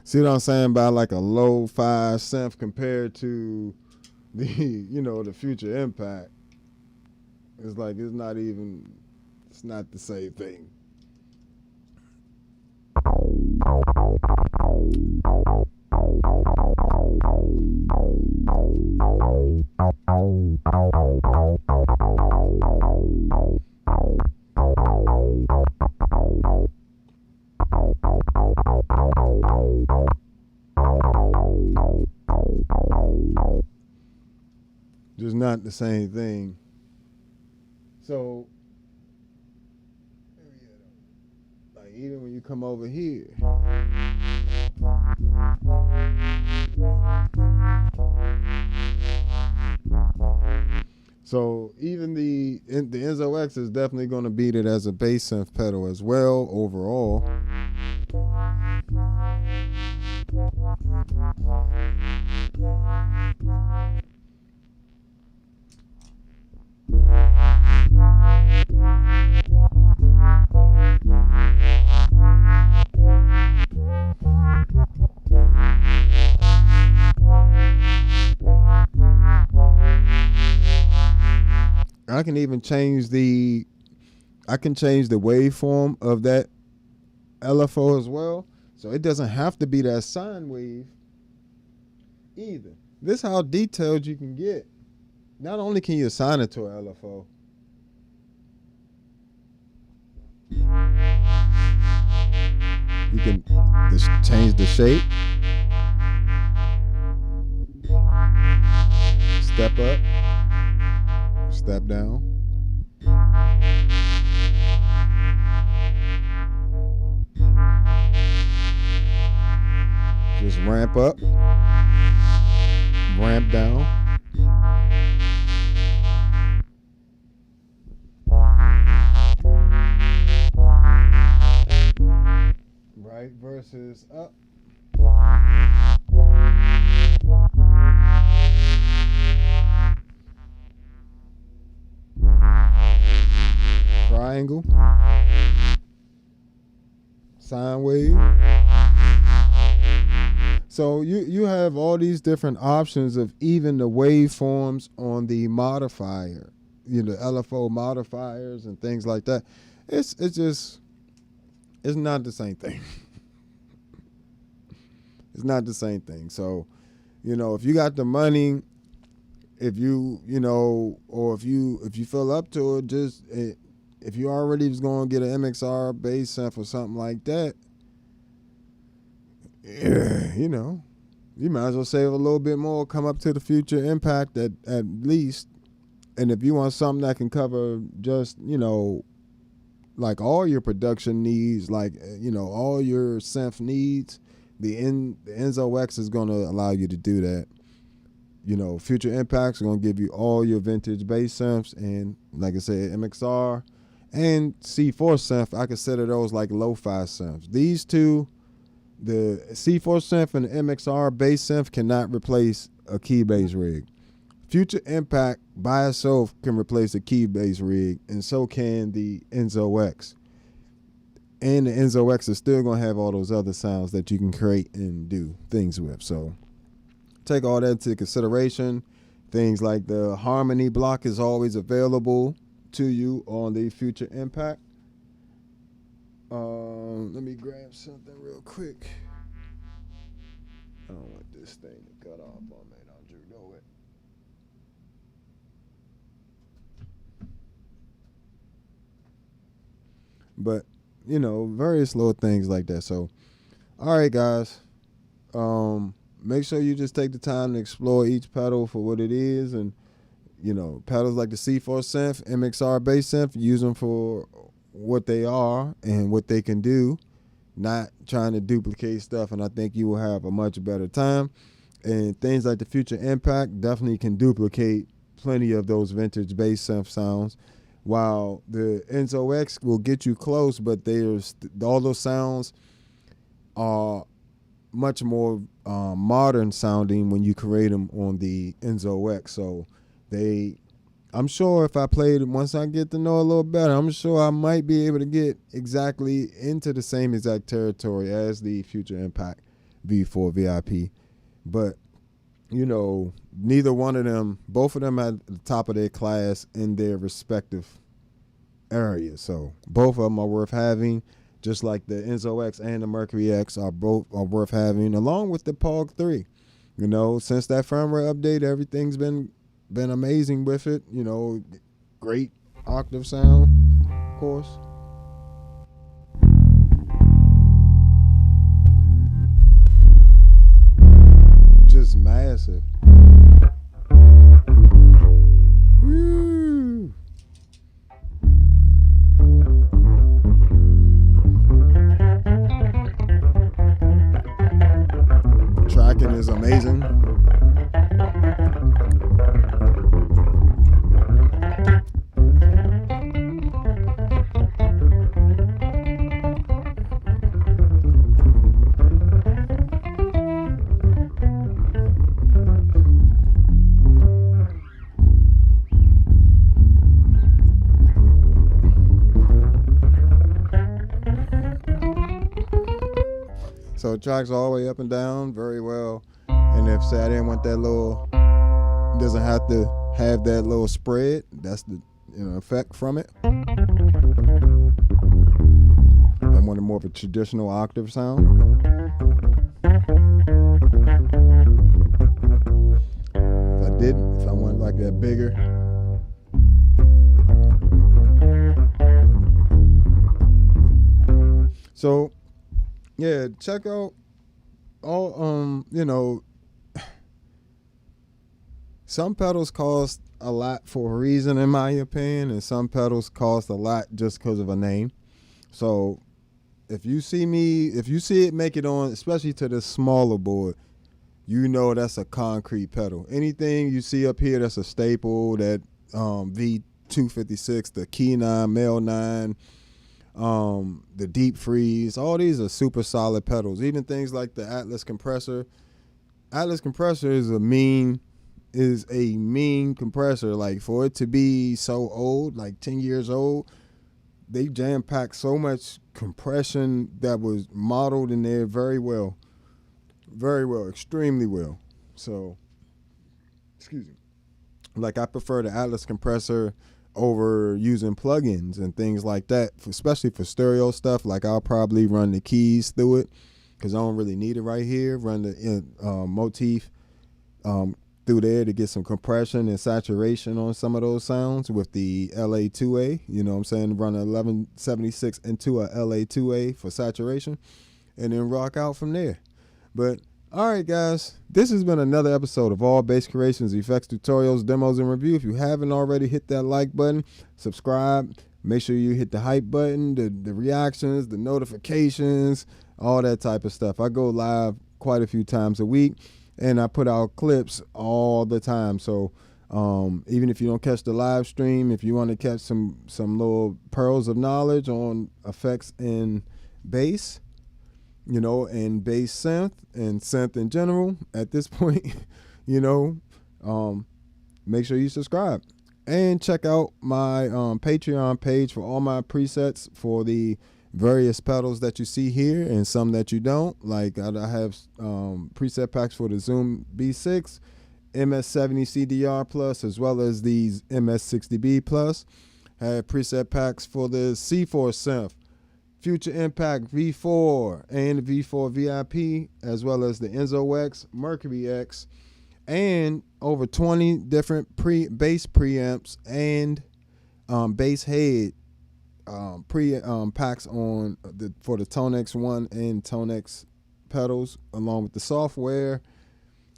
See what I'm saying about like a lo-fi synth compared to the, you know, the Future Impact. It's like it's not the same thing. Just not the same thing. So, like even when you come over here, so even the Enzo X is definitely going to beat it as a bass synth pedal as well overall. I can even change the waveform of that LFO as well. So it doesn't have to be that sine wave either. This is how detailed you can get. Not only can you assign it to an LFO, You can change the shape, step up, step down. Just ramp up, ramp down. Right versus up. Triangle. Sine wave. So you have all these different options of even the waveforms on the modifier, LFO modifiers and things like that. It's not the same thing. It's not the same thing. So, if you got the money, if you feel up to it, if you already was going to get an MXR bass synth or something like that, you might as well save a little bit more, come up to the Future Impact at least. And if you want something that can cover just, like all your production needs, like, all your synth needs, the Enzo X is going to allow you to do that. Future Impacts are going to give you all your vintage bass synths, and like I said, MXR and C4 synth, I consider those like lo-fi synths. These two, the C4 synth and the MXR bass synth, cannot replace a key bass rig. Future Impact by itself can replace a key bass rig, and so can the Enzo X. And the Enzo X is still going to have all those other sounds that you can create and do things with. So take all that into consideration. Things like the harmony block is always available to you on the Future Impact. Let me grab something real quick. I don't want this thing to cut off on me. Don't you know it? But, various little things like that. So, all right, guys. Make sure you just take the time to explore each pedal for what it is. And, pedals like the C4 synth, MXR bass synth, use them for what they are and what they can do, not trying to duplicate stuff. And I think you will have a much better time. And things like the Future Impact definitely can duplicate plenty of those vintage bass synth sounds, while the Enzo X will get you close, but all those sounds are much more modern sounding when you create them on the Enzo X. So I'm sure if I played it, once I get to know a little better, I'm sure I might be able to get exactly into the same exact territory as the Future Impact V4 VIP. But, neither one of them, both of them at the top of their class in their respective areas. So both of them are worth having, just like the Enzo X and the Mercury X are worth having, along with the POG 3. Since that firmware update, everything's been amazing with it. Great octave sound, of course. Just massive. Woo. Tracking is amazing. So it tracks all the way up and down very well. And if say I didn't want that doesn't have to have that little spread, that's the effect from it. If I wanted more of a traditional octave sound. If I wanted like that bigger. So yeah, check out all some pedals cost a lot for a reason, in my opinion, and some pedals cost a lot just because of a name. So if you see it make it on, especially to the smaller board, you know that's a concrete pedal. Anything you see up here that's a staple, that V256, the Key 9, Mel 9, the Deep Freeze, all these are super solid pedals. Even things like the Atlas compressor. Atlas compressor is a mean compressor. Like, for it to be so old, like 10 years old, they jam packed so much compression that was modeled in there very well, extremely well. So, excuse me. Like, I prefer the Atlas compressor over using plugins and things like that, especially for stereo stuff. Like, I'll probably run the keys through it because I don't really need it right here. Run the motif through there to get some compression and saturation on some of those sounds with the LA2A. You know what I'm saying? Run an 1176 into a LA2A for saturation and then rock out from there. But all right, guys, this has been another episode of All Bass Creations, Effects, Tutorials, Demos, and Review. If you haven't already, hit that like button, subscribe, make sure you hit the hype button, the reactions, the notifications, all that type of stuff. I go live quite a few times a week, and I put out clips all the time. So even if you don't catch the live stream, if you want to catch some little pearls of knowledge on effects in bass, and bass synth and synth in general at this point, make sure you subscribe and check out my Patreon page for all my presets for the various pedals that you see here and some that you don't. Like, I have preset packs for the Zoom B6, MS70 CDR Plus, as well as these MS60B Plus. I have preset packs for the C4 synth, Future Impact V4 and the V4 VIP, as well as the Enzo X, Mercury X, and over 20 different bass preamps and bass head packs on for the Tone X1 and Tone X pedals, along with the software.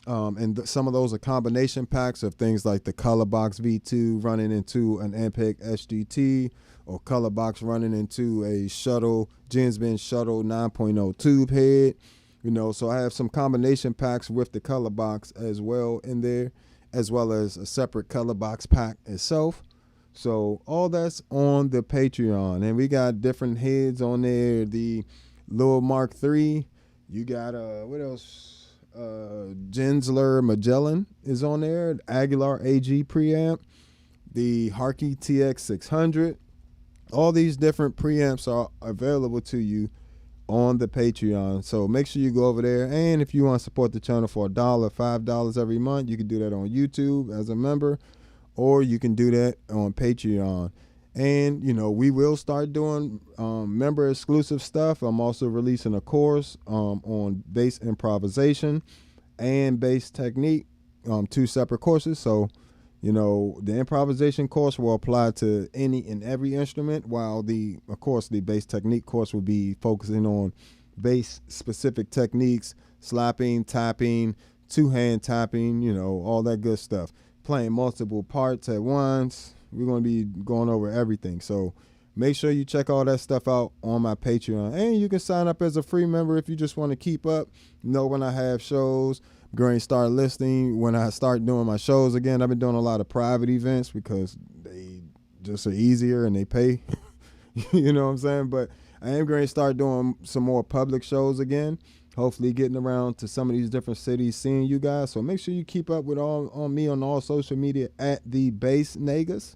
And some of those are combination packs of things like the Colorbox V2 running into an Ampeg SGT, or Colorbox running into a Gensben Shuttle 9.0 tube head. So I have some combination packs with the Colorbox as well in there, as well as a separate Colorbox pack itself. So all that's on the Patreon, and we got different heads on there. The Lil Mark III, you got what else? Gensler Magellan is on there. Aguilar AG preamp, the Harkey TX 600. All these different preamps are available to you on the Patreon. So make sure you go over there. And if you want to support the channel for $1, $5 every month, you can do that on YouTube as a member, or you can do that on Patreon. And, we will start doing member exclusive stuff. I'm also releasing a course on bass improvisation and bass technique, 2 separate courses. So, the improvisation course will apply to any and every instrument, while of course, the bass technique course will be focusing on bass specific techniques, slapping, tapping, 2-hand tapping, all that good stuff. Playing multiple parts at once. We're going to be going over everything. So make sure you check all that stuff out on my Patreon. And you can sign up as a free member if you just want to keep up, know when I have shows. I'm going to start listing when I start doing my shows again. I've been doing a lot of private events because they just are easier and they pay. You know what I'm saying? But I am going to start doing some more public shows again. Hopefully getting around to some of these different cities, seeing you guys. So make sure you keep up with on me on all social media at the Bass Negus,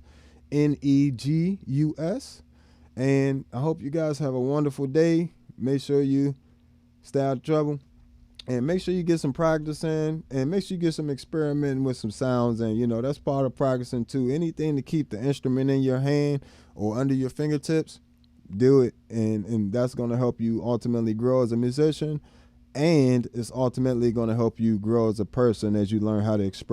Negus. And I hope you guys have a wonderful day. Make sure you stay out of trouble, and make sure you get some practice in, and make sure you get some experimenting with some sounds. And that's part of practicing too. Anything to keep the instrument in your hand or under your fingertips, do it, and that's going to help you ultimately grow as a musician. And it's ultimately going to help you grow as a person as you learn how to express